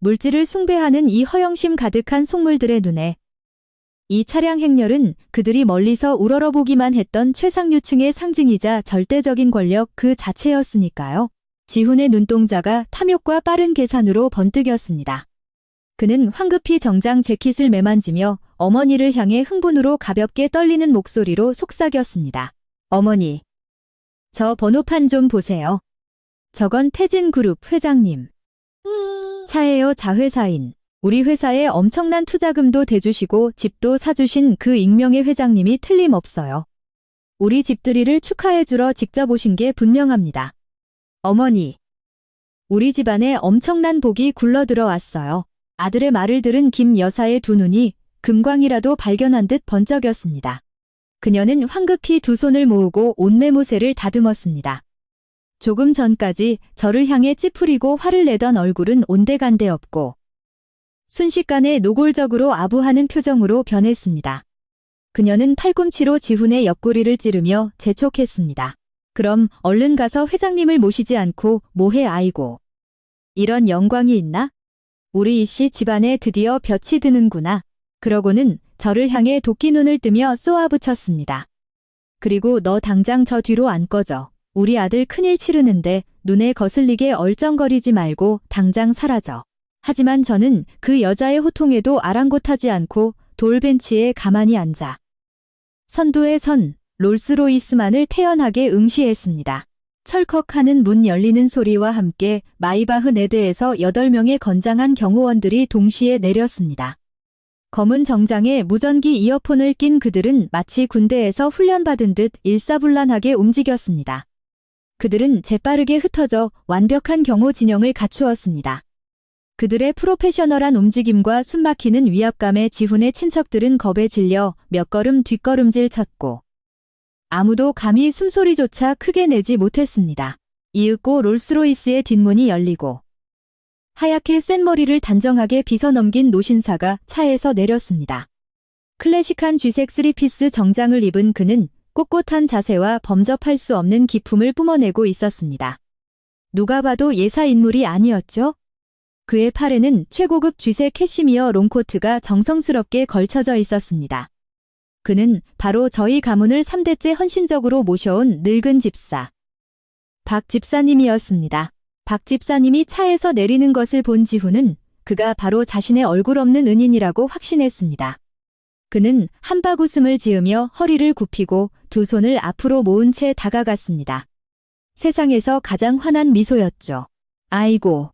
물질을 숭배하는 이 허영심 가득한 속물들의 눈에 이 차량 행렬은 그들이 멀리서 우러러보기만 했던 최상류층의 상징이자 절대적인 권력 그 자체였으니까요. 지훈의 눈동자가 탐욕과 빠른 계산으로 번뜩였습니다. 그는 황급히 정장 재킷을 매만지며 어머니를 향해 흥분으로 가볍게 떨리는 목소리로 속삭였습니다. 어머니, 저 번호판 좀 보세요. 저건 태진그룹 회장님. 차예요. 자회사인. 우리 회사에 엄청난 투자금도 대주시고 집도 사주신 그 익명의 회장님이 틀림없어요. 우리 집들이를 축하해주러 직접 오신 게 분명합니다. 어머니, 우리 집안에 엄청난 복이 굴러들어왔어요. 아들의 말을 들은 김 여사의 두 눈이 금광이라도 발견한 듯 번쩍였습니다. 그녀는 황급히 두 손을 모으고 옷매무새를 다듬었습니다. 조금 전까지 저를 향해 찌푸리고 화를 내던 얼굴은 온데간데 없고 순식간에 노골적으로 아부하는 표정으로 변했습니다. 그녀는 팔꿈치로 지훈의 옆구리를 찌르며 재촉했습니다. 그럼 얼른 가서 회장님을 모시지 않고 뭐해? 아이고. 이런 영광이 있나? 우리 이씨 집안에 드디어 볕이 드는구나. 그러고는 저를 향해 도끼 눈을 뜨며 쏘아붙였습니다. 그리고 너 당장 저 뒤로 안 꺼져. 우리 아들 큰일 치르는데 눈에 거슬리게 얼쩡거리지 말고 당장 사라져. 하지만 저는 그 여자의 호통에도 아랑곳하지 않고 돌벤치에 가만히 앉아 선두의 선, 롤스로이스만을 태연하게 응시했습니다. 철컥하는 문 열리는 소리와 함께 마이바흐 네드에서 8명의 건장한 경호원들이 동시에 내렸습니다. 검은 정장에 무전기 이어폰을 낀 그들은 마치 군대에서 훈련받은 듯 일사불란하게 움직였습니다. 그들은 재빠르게 흩어져 완벽한 경호 진영을 갖추었습니다. 그들의 프로페셔널한 움직임과 숨막히는 위압감에 지훈의 친척들은 겁에 질려 몇 걸음 뒷걸음질 쳤고 아무도 감히 숨소리조차 크게 내지 못했습니다. 이윽고 롤스로이스의 뒷문이 열리고 하얗게 센 머리를 단정하게 빗어넘긴 노신사가 차에서 내렸습니다. 클래식한 쥐색 쓰리피스 정장을 입은 그는 꼿꼿한 자세와 범접할 수 없는 기품을 뿜어내고 있었습니다. 누가 봐도 예사 인물이 아니었죠? 그의 팔에는 최고급 쥐색 캐시미어 롱코트가 정성스럽게 걸쳐져 있었습니다. 그는 바로 저희 가문을 3대째 헌신적으로 모셔온 늙은 집사. 박 집사님이었습니다. 박 집사님이 차에서 내리는 것을 본 지훈은 그가 바로 자신의 얼굴 없는 은인이라고 확신했습니다. 그는 한박 웃음을 지으며 허리를 굽히고 두 손을 앞으로 모은 채 다가갔습니다. 세상에서 가장 환한 미소였죠. 아이고.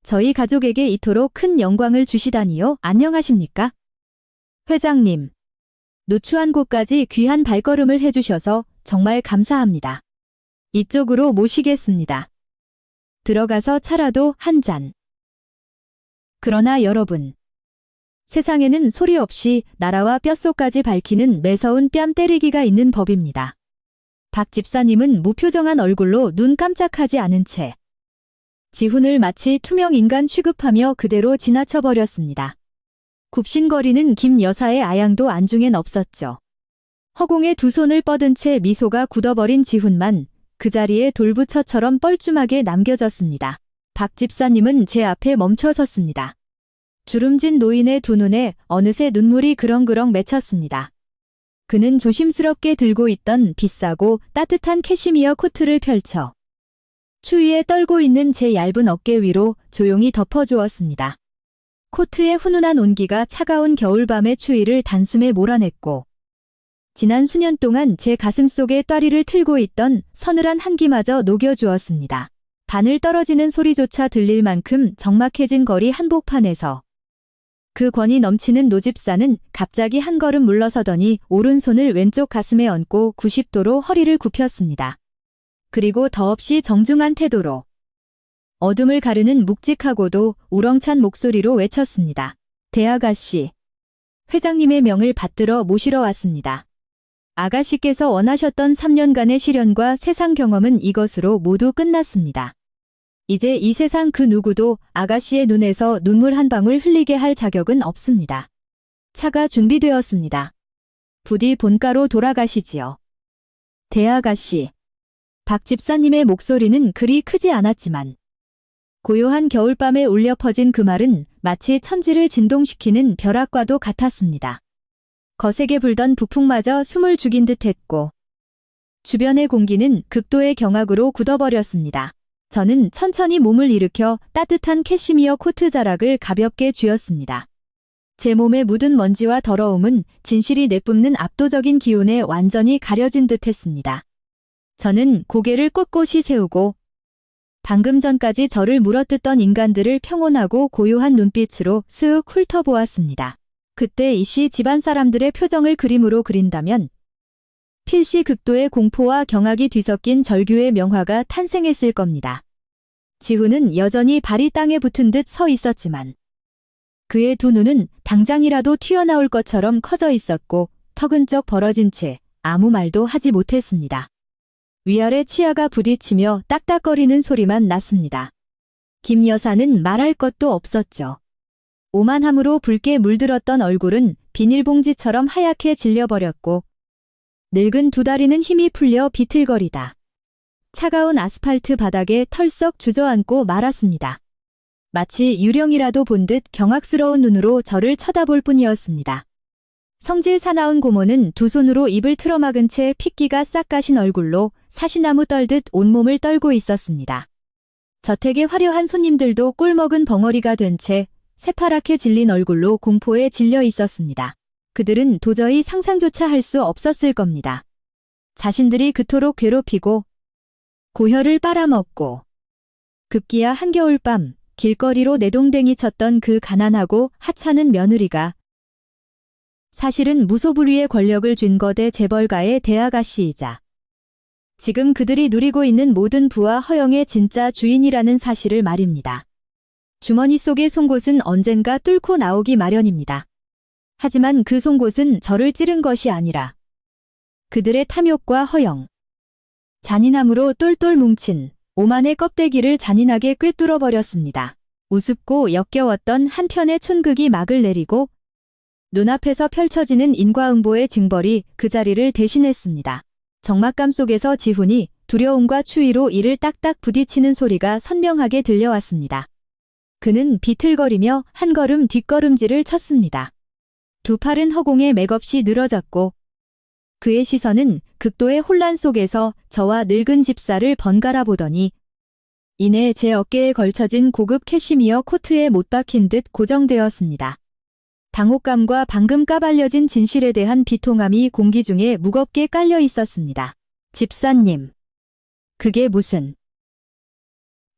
저희 가족에게 이토록 큰 영광을 주시다니요. 안녕하십니까? 회장님. 누추한 곳까지 귀한 발걸음을 해주셔서 정말 감사합니다. 이쪽으로 모시겠습니다. 들어가서 차라도 한 잔. 그러나 여러분. 세상에는 소리 없이 나라와 뼛속까지 밝히는 매서운 뺨 때리기가 있는 법입니다. 박 집사님은 무표정한 얼굴로 눈 깜짝하지 않은 채 지훈을 마치 투명 인간 취급하며 그대로 지나쳐버렸습니다. 굽신거리는 김 여사의 아양도 안중엔 없었죠. 허공에 두 손을 뻗은 채 미소가 굳어버린 지훈만 그 자리에 돌부처처럼 뻘쭘하게 남겨졌습니다. 박 집사님은 제 앞에 멈춰 섰습니다. 주름진 노인의 두 눈에 어느새 눈물이 그렁그렁 맺혔습니다. 그는 조심스럽게 들고 있던 비싸고 따뜻한 캐시미어 코트를 펼쳐 추위에 떨고 있는 제 얇은 어깨 위로 조용히 덮어주었습니다. 코트의 훈훈한 온기가 차가운 겨울밤의 추위를 단숨에 몰아냈고 지난 수년 동안 제 가슴 속에 따리를 틀고 있던 서늘한 한기마저 녹여주었습니다. 바늘 떨어지는 소리조차 들릴 만큼 적막해진 거리 한복판에서 그 권위 넘치는 노집사는 갑자기 한 걸음 물러서더니 오른손을 왼쪽 가슴에 얹고 90도로 허리를 굽혔습니다. 그리고 더없이 정중한 태도로 어둠을 가르는 묵직하고도 우렁찬 목소리로 외쳤습니다. 대아가씨, 회장님의 명을 받들어 모시러 왔습니다. 아가씨께서 원하셨던 3년간의 시련과 세상 경험은 이것으로 모두 끝났습니다. 이제 이 세상 그 누구도 아가씨의 눈에서 눈물 한 방울 흘리게 할 자격은 없습니다. 차가 준비되었습니다. 부디 본가로 돌아가시지요. 대아가씨. 박 집사님의 목소리는 그리 크지 않았지만 고요한 겨울밤에 울려 퍼진 그 말은 마치 천지를 진동시키는 벼락과도 같았습니다. 거세게 불던 북풍마저 숨을 죽인 듯 했고 주변의 공기는 극도의 경악으로 굳어버렸습니다. 저는 천천히 몸을 일으켜 따뜻한 캐시미어 코트 자락을 가볍게 쥐었습니다. 제 몸에 묻은 먼지와 더러움은 진실이 내뿜는 압도적인 기운에 완전히 가려진 듯 했습니다. 저는 고개를 꼿꼿이 세우고 방금 전까지 저를 물어뜯던 인간들을 평온하고 고요한 눈빛으로 스윽 훑어보았습니다. 그때 이씨 집안 사람들의 표정을 그림으로 그린다면 필시 극도의 공포와 경악이 뒤섞인 절규의 명화가 탄생했을 겁니다. 지훈은 여전히 발이 땅에 붙은 듯 서 있었지만 그의 두 눈은 당장이라도 튀어나올 것처럼 커져 있었고 턱은 쩍 벌어진 채 아무 말도 하지 못했습니다. 위아래 치아가 부딪히며 딱딱거리는 소리만 났습니다. 김 여사는 말할 것도 없었죠. 오만함으로 붉게 물들었던 얼굴은 비닐봉지처럼 하얗게 질려버렸고 늙은 두 다리는 힘이 풀려 비틀거리다 차가운 아스팔트 바닥에 털썩 주저앉고 말았습니다. 마치 유령이라도 본 듯 경악스러운 눈으로 저를 쳐다볼 뿐이었습니다. 성질 사나운 고모는 두 손으로 입을 틀어막은 채 핏기가 싹 가신 얼굴로 사시나무 떨듯 온몸을 떨고 있었습니다. 저택의 화려한 손님들도 꿀먹은 벙어리가 된 채 새파랗게 질린 얼굴로 공포에 질려 있었습니다. 그들은 도저히 상상조차 할 수 없었을 겁니다. 자신들이 그토록 괴롭히고 고혈을 빨아먹고 급기야 한겨울밤 길거리로 내동댕이 쳤던 그 가난하고 하찮은 며느리가 사실은 무소불위의 권력을 쥔 거대 재벌가의 대아가씨이자 지금 그들이 누리고 있는 모든 부와 허영의 진짜 주인이라는 사실을 말입니다. 주머니 속의 송곳은 언젠가 뚫고 나오기 마련입니다. 하지만 그 송곳은 저를 찌른 것이 아니라 그들의 탐욕과 허영. 잔인함으로 똘똘 뭉친 오만의 껍데기를 잔인하게 꿰뚫어 버렸습니다. 우습고 역겨웠던 한편의 촌극이 막을 내리고 눈앞에서 펼쳐지는 인과응보의 징벌이 그 자리를 대신했습니다. 적막감 속에서 지훈이 두려움과 추위로 이를 딱딱 부딪히는 소리가 선명하게 들려왔습니다. 그는 비틀거리며 한 걸음 뒷걸음질을 쳤습니다. 두 팔은 허공에 맥없이 늘어졌고 그의 시선은 극도의 혼란 속에서 저와 늙은 집사를 번갈아 보더니 이내 제 어깨에 걸쳐진 고급 캐시미어 코트에 못 박힌 듯 고정되었습니다. 당혹감과 방금 까발려진 진실에 대한 비통함이 공기 중에 무겁게 깔려 있었습니다. 집사님. 그게 무슨.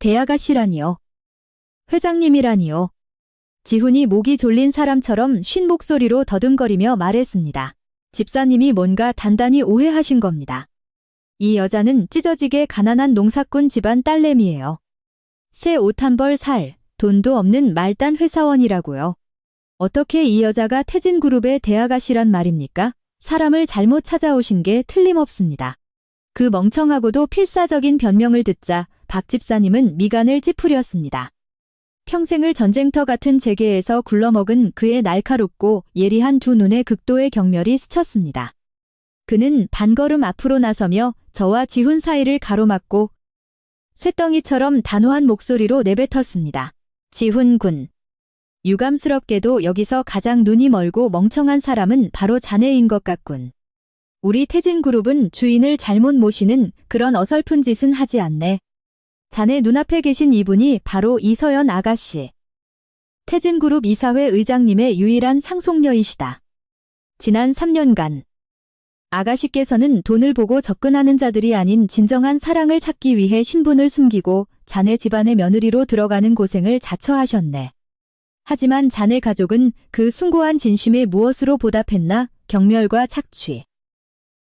대아가씨라니요. 회장님이라니요. 지훈이 목이 졸린 사람처럼 쉰 목소리로 더듬거리며 말했습니다. 집사님이 뭔가 단단히 오해하신 겁니다. 이 여자는 찢어지게 가난한 농사꾼 집안 딸내미예요. 새 옷 한 벌 살 돈도 없는 말단 회사원이라고요. 어떻게 이 여자가 태진그룹의 대아가씨란 말입니까? 사람을 잘못 찾아오신 게 틀림없습니다. 그 멍청하고도 필사적인 변명을 듣자 박 집사님은 미간을 찌푸렸습니다. 평생을 전쟁터 같은 재계에서 굴러먹은 그의 날카롭고 예리한 두 눈에 극도의 경멸이 스쳤습니다. 그는 반걸음 앞으로 나서며 저와 지훈 사이를 가로막고 쇳덩이처럼 단호한 목소리로 내뱉었습니다. 지훈 군. 유감스럽게도 여기서 가장 눈이 멀고 멍청한 사람은 바로 자네인 것 같군. 우리 태진그룹은 주인을 잘못 모시는 그런 어설픈 짓은 하지 않네. 자네 눈앞에 계신 이분이 바로 이서연 아가씨. 태진그룹 이사회 의장님의 유일한 상속녀이시다. 지난 3년간 아가씨께서는 돈을 보고 접근하는 자들이 아닌 진정한 사랑을 찾기 위해 신분을 숨기고 자네 집안의 며느리로 들어가는 고생을 자처하셨네. 하지만 자네 가족은 그 숭고한 진심에 무엇으로 보답했나? 경멸과 착취.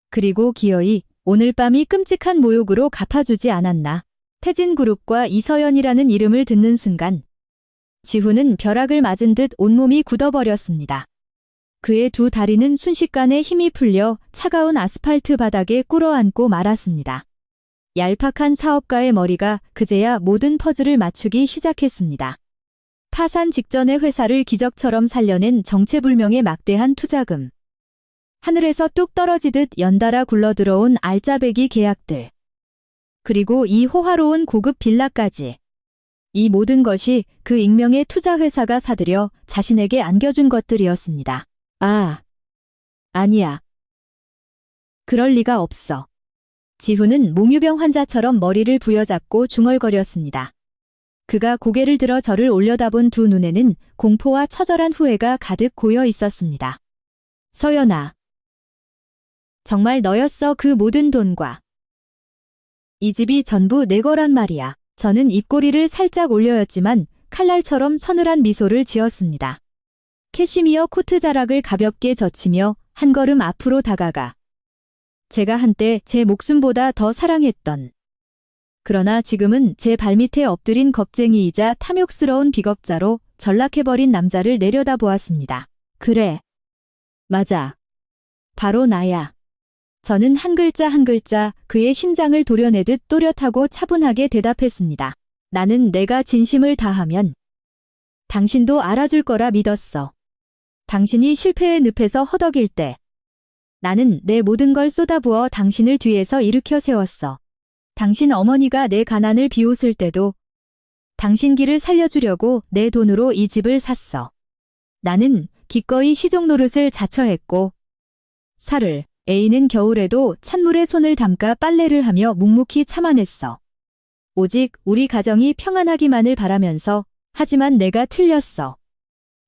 그리고 기어이 오늘 밤이 끔찍한 모욕으로 갚아주지 않았나? 태진그룹과 이서연이라는 이름을 듣는 순간 지훈은 벼락을 맞은 듯 온몸이 굳어버렸습니다. 그의 두 다리는 순식간에 힘이 풀려 차가운 아스팔트 바닥에 꿇어앉고 말았습니다. 얄팍한 사업가의 머리가 그제야 모든 퍼즐을 맞추기 시작했습니다. 파산 직전의 회사를 기적처럼 살려낸 정체불명의 막대한 투자금. 하늘에서 뚝 떨어지듯 연달아 굴러들어온 알짜배기 계약들. 그리고 이 호화로운 고급 빌라까지. 이 모든 것이 그 익명의 투자회사가 사들여 자신에게 안겨준 것들이었습니다. 아, 아니야. 그럴 리가 없어. 지훈은 몽유병 환자처럼 머리를 부여잡고 중얼거렸습니다. 그가 고개를 들어 저를 올려다본 두 눈에는 공포와 처절한 후회가 가득 고여 있었습니다. 서연아. 정말 너였어. 그 모든 돈과. 이 집이 전부 내 거란 말이야. 저는 입꼬리를 살짝 올려였지만 칼날처럼 서늘한 미소를 지었습니다. 캐시미어 코트 자락을 가볍게 젖히며 한 걸음 앞으로 다가가. 제가 한때 제 목숨보다 더 사랑했던. 그러나 지금은 제 발밑에 엎드린 겁쟁이이자 탐욕스러운 비겁자로 전락해버린 남자를 내려다보았습니다. 그래. 맞아. 바로 나야. 저는 한 글자 한 글자 그의 심장을 도려내듯 또렷하고 차분하게 대답했습니다. 나는 내가 진심을 다하면 당신도 알아줄 거라 믿었어. 당신이 실패의 늪에서 허덕일 때 나는 내 모든 걸 쏟아부어 당신을 뒤에서 일으켜 세웠어. 당신 어머니가 내 가난을 비웃을 때도 당신 길을 살려주려고 내 돈으로 이 집을 샀어. 나는 기꺼이 시종 노릇을 자처했고 살을 애인은 겨울에도 찬물에 손을 담가 빨래를 하며 묵묵히 참아냈어. 오직 우리 가정이 평안하기만을 바라면서. 하지만 내가 틀렸어.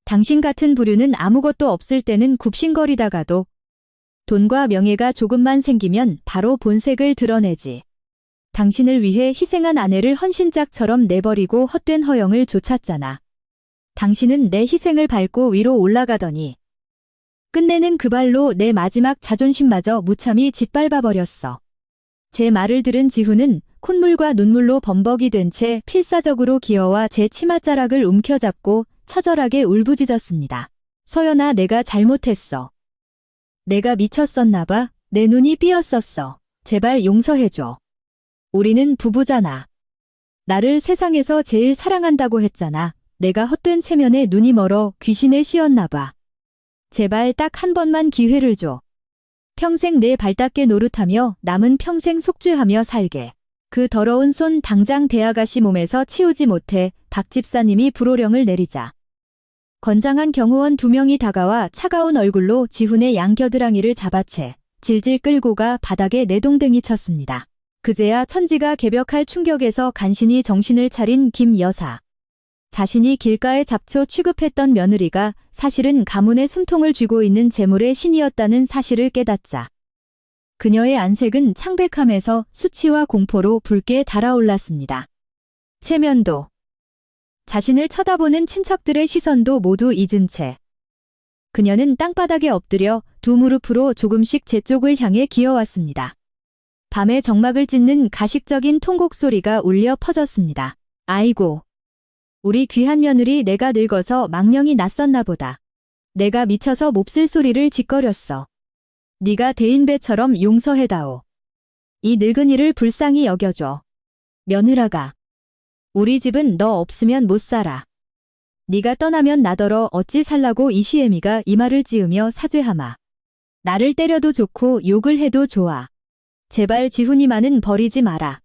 당신 같은 부류는 아무것도 없을 때는 굽신거리다가도 돈과 명예가 조금만 생기면 바로 본색을 드러내지. 당신을 위해 희생한 아내를 헌신짝처럼 내버리고 헛된 허영을 좇았잖아. 당신은 내 희생을 밟고 위로 올라가더니 끝내는 그 발로 내 마지막 자존심마저 무참히 짓밟아버렸어. 제 말을 들은 지훈은 콧물과 눈물로 범벅이 된 채 필사적으로 기어와 제 치맛자락을 움켜잡고 처절하게 울부짖었습니다. 서연아, 내가 잘못했어. 내가 미쳤었나 봐. 내 눈이 삐었었어. 제발 용서해줘. 우리는 부부잖아. 나를 세상에서 제일 사랑한다고 했잖아. 내가 헛된 체면에 눈이 멀어 귀신에 씌었나 봐. 제발 딱 한 번만 기회를 줘. 평생 내 발닦게 노릇하며 남은 평생 속죄하며 살게. 그 더러운 손 당장 대아가씨 몸에서 치우지 못해 박 집사님이 불호령을 내리자. 건장한 경호원 2명이 다가와 차가운 얼굴로 지훈의 양겨드랑이를 잡아채 질질 끌고 가 바닥에 내동댕이 쳤습니다. 그제야 천지가 개벽할 충격에서 간신히 정신을 차린 김 여사. 자신이 길가에 잡초 취급했던 며느리가 사실은 가문의 숨통을 쥐고 있는 재물의 신이었다는 사실을 깨닫자. 그녀의 안색은 창백함에서 수치와 공포로 붉게 달아올랐습니다. 체면도, 자신을 쳐다보는 친척들의 시선도 모두 잊은 채 그녀는 땅바닥에 엎드려 두 무릎으로 조금씩 제 쪽을 향해 기어왔습니다. 밤의 정막을 찢는 가식적인 통곡 소리가 울려 퍼졌습니다. 아이고, 우리 귀한 며느리 내가 늙어서 망령이 났었나 보다. 내가 미쳐서 몹쓸 소리를 짓거렸어. 네가 대인배처럼 용서해다오. 이 늙은이를 불쌍히 여겨줘. 며느라가, 우리 집은 너 없으면 못 살아. 네가 떠나면 나더러 어찌 살라고 이 시애미가 이 말을 지으며 사죄하마. 나를 때려도 좋고 욕을 해도 좋아. 제발 지훈이만은 버리지 마라.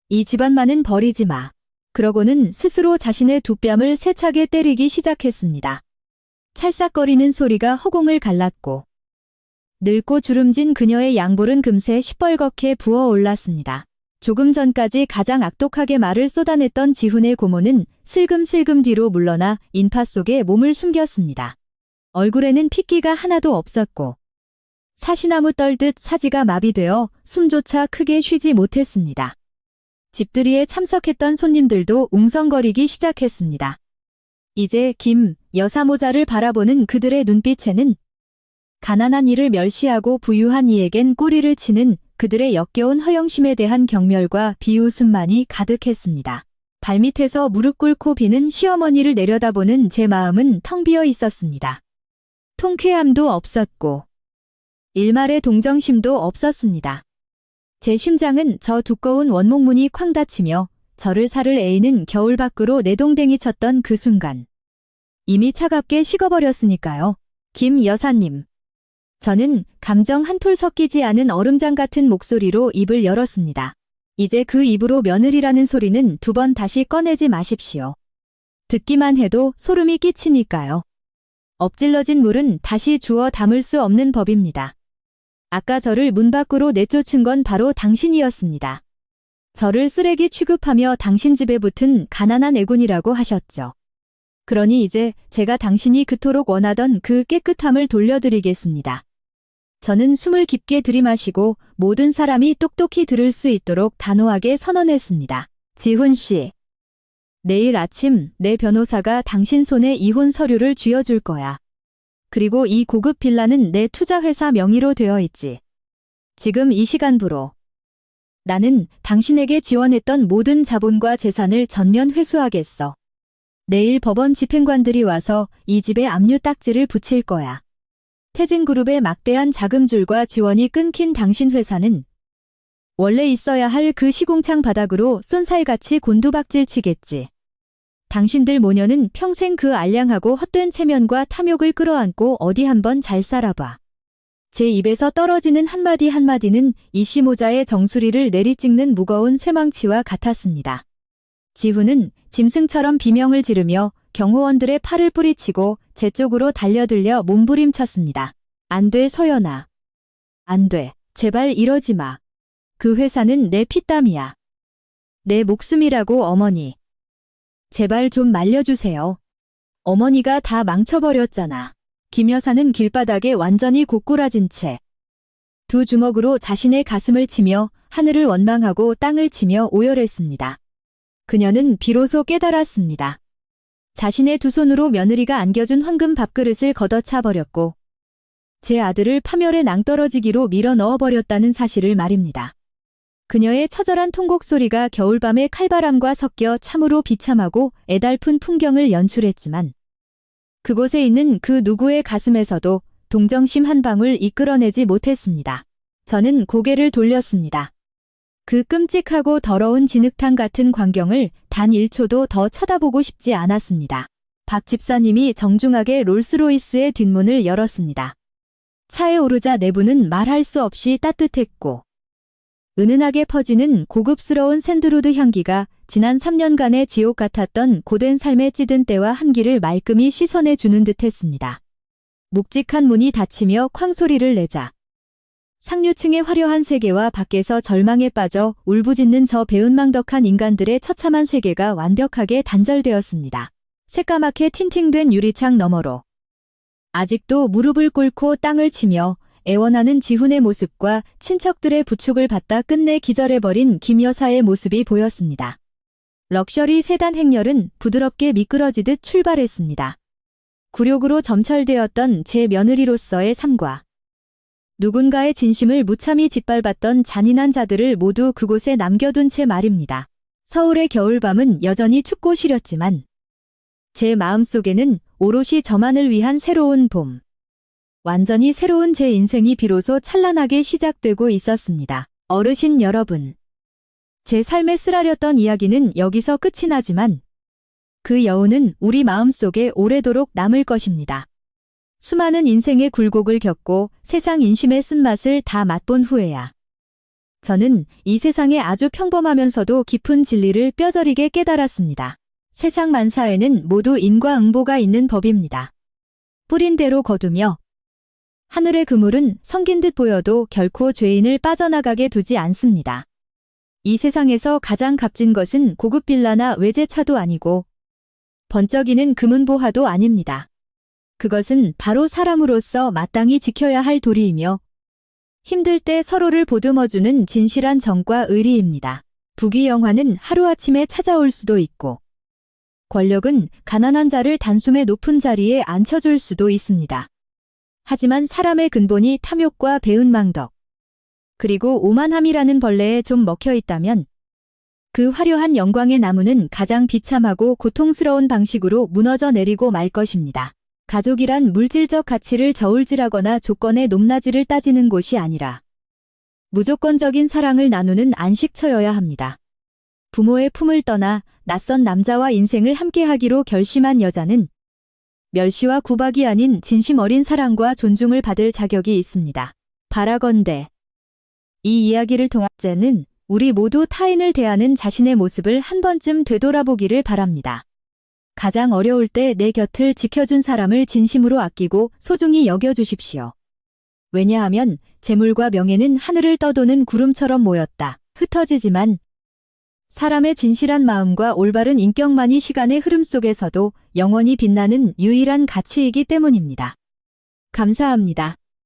이 집안만은 버리지 마. 그러고는 스스로 자신의 두 뺨을 세차게 때리기 시작했습니다. 찰싹거리는 소리가 허공을 갈랐고 늙고 주름진 그녀의 양볼은 금세 시뻘겋게 부어올랐습니다. 조금 전까지 가장 악독하게 말을 쏟아냈던 지훈의 고모는 슬금슬금 뒤로 물러나 인파 속에 몸을 숨겼습니다. 얼굴에는 핏기가 하나도 없었고 사시나무 떨듯 사지가 마비되어 숨조차 크게 쉬지 못했습니다. 집들이에 참석했던 손님들도 웅성거리기 시작했습니다. 이제 김 여사 모자를 바라보는 그들의 눈빛에는 가난한 이를 멸시하고 부유한 이에겐 꼬리를 치는 그들의 역겨운 허영심에 대한 경멸과 비웃음만이 가득했습니다. 발밑에서 무릎 꿇고 비는 시어머니를 내려다보는 제 마음은 텅 비어 있었습니다. 통쾌함도 없었고 일말의 동정심도 없었습니다. 제 심장은 저 두꺼운 원목문이 쾅 닫히며 저를 살을 에이는 겨울 밖으로 내동댕이 쳤던 그 순간 이미 차갑게 식어버렸으니까요. 김 여사님. 저는 감정 한 톨 섞이지 않은 얼음장 같은 목소리로 입을 열었습니다. 이제 그 입으로 며느리라는 소리는 2번 다시 꺼내지 마십시오. 듣기만 해도 소름이 끼치니까요. 엎질러진 물은 다시 주워 담을 수 없는 법입니다. 아까 저를 문 밖으로 내쫓은 건 바로 당신이었습니다. 저를 쓰레기 취급하며 당신 집에 붙은 가난한 애군이라고 하셨죠. 그러니 이제 제가 당신이 그토록 원하던 그 깨끗함을 돌려드리겠습니다. 저는 숨을 깊게 들이마시고 모든 사람이 똑똑히 들을 수 있도록 단호하게 선언했습니다. 지훈 씨. 내일 아침 내 변호사가 당신 손에 이혼 서류를 쥐어줄 거야. 그리고 이 고급 빌라는 내 투자회사 명의로 되어 있지. 지금 이 시간부로 나는 당신에게 지원했던 모든 자본과 재산을 전면 회수하겠어. 내일 법원 집행관들이 와서 이 집에 압류 딱지를 붙일 거야. 태진그룹의 막대한 자금줄과 지원이 끊긴 당신 회사는 원래 있어야 할 그 시궁창 바닥으로 쏜살같이 곤두박질 치겠지. 당신들 모녀는 평생 그 알량하고 헛된 체면과 탐욕을 끌어안고 어디 한번 잘 살아봐. 제 입에서 떨어지는 한마디 한마디는 이씨 모자의 정수리를 내리찍는 무거운 쇠망치와 같았습니다. 지훈은 짐승처럼 비명을 지르며 경호원들의 팔을 뿌리치고 제 쪽으로 달려들려 몸부림쳤습니다. 안 돼, 서연아. 안 돼. 제발 이러지 마. 그 회사는 내 피땀이야. 내 목숨이라고, 어머니. 제발 좀 말려주세요. 어머니가 다 망쳐버렸잖아. 김 여사는 길바닥에 완전히 고꾸라진 채 두 주먹으로 자신의 가슴을 치며 하늘을 원망하고 땅을 치며 오열했습니다. 그녀는 비로소 깨달았습니다. 자신의 두 손으로 며느리가 안겨준 황금 밥그릇을 걷어차버렸고 제 아들을 파멸의 낭떠러지기로 밀어 넣어버렸다는 사실을 말입니다. 그녀의 처절한 통곡 소리가 겨울밤의 칼바람과 섞여 참으로 비참하고 애달픈 풍경을 연출했지만 그곳에 있는 그 누구의 가슴에서도 동정심 한 방울 이끌어내지 못했습니다. 저는 고개를 돌렸습니다. 그 끔찍하고 더러운 진흙탕 같은 광경을 단 1초도 더 쳐다보고 싶지 않았습니다. 박 집사님이 정중하게 롤스로이스의 뒷문을 열었습니다. 차에 오르자 내부는 말할 수 없이 따뜻했고 은은하게 퍼지는 고급스러운 샌드로드 향기가 지난 3년간의 지옥 같았던 고된 삶의 찌든 때와 한기를 말끔히 씻어내 주는 듯했습니다. 묵직한 문이 닫히며 쾅소리를 내자 상류층의 화려한 세계와 밖에서 절망에 빠져 울부짖는 저 배은망덕한 인간들의 처참한 세계가 완벽하게 단절되었습니다. 새까맣게 틴팅된 유리창 너머로 아직도 무릎을 꿇고 땅을 치며 애원하는 지훈의 모습과 친척들의 부축을 받다 끝내 기절해버린 김 여사의 모습이 보였습니다. 럭셔리 세단 행렬은 부드럽게 미끄러지듯 출발했습니다. 굴욕으로 점철되었던 제 며느리로서의 삶과 누군가의 진심을 무참히 짓밟았던 잔인한 자들을 모두 그곳에 남겨둔 채 말입니다. 서울의 겨울밤은 여전히 춥고 시렸지만 제 마음속에는 오롯이 저만을 위한 새로운 봄, 완전히 새로운 제 인생이 비로소 찬란하게 시작되고 있었습니다. 어르신 여러분, 제 삶에 쓰라렸던 이야기는 여기서 끝이 나지만 그 여운은 우리 마음속에 오래도록 남을 것입니다. 수많은 인생의 굴곡을 겪고 세상 인심의 쓴맛을 다 맛본 후에야 저는 이 세상의 아주 평범하면서도 깊은 진리를 뼈저리게 깨달았습니다. 세상 만사에는 모두 인과응보가 있는 법입니다. 뿌린 대로 거두며 하늘의 그물은 성긴 듯 보여도 결코 죄인을 빠져나가게 두지 않습니다. 이 세상에서 가장 값진 것은 고급 빌라나 외제차도 아니고 번쩍이는 금은보화도 아닙니다. 그것은 바로 사람으로서 마땅히 지켜야 할 도리이며 힘들 때 서로를 보듬어주는 진실한 정과 의리입니다. 부귀영화는 하루아침에 찾아올 수도 있고 권력은 가난한 자를 단숨에 높은 자리에 앉혀줄 수도 있습니다. 하지만 사람의 근본이 탐욕과 배은망덕 그리고 오만함이라는 벌레에 좀 먹혀있다면 그 화려한 영광의 나무는 가장 비참하고 고통스러운 방식으로 무너져 내리고 말 것입니다. 가족이란 물질적 가치를 저울질하거나 조건의 높낮이를 따지는 곳이 아니라 무조건적인 사랑을 나누는 안식처여야 합니다. 부모의 품을 떠나 낯선 남자와 인생을 함께하기로 결심한 여자는 멸시와 구박이 아닌 진심 어린 사랑과 존중을 받을 자격이 있습니다. 바라건대 이 이야기를 통한 쟤는 우리 모두 타인을 대하는 자신의 모습을 한 번쯤 되돌아보기를 바랍니다. 가장 어려울 때 내 곁을 지켜준 사람을 진심으로 아끼고 소중히 여겨주십시오. 왜냐하면 재물과 명예는 하늘을 떠도는 구름처럼 모였다 흩어지지만 사람의 진실한 마음과 올바른 인격만이 시간의 흐름 속에서도 영원히 빛나는 유일한 가치이기 때문입니다. 감사합니다.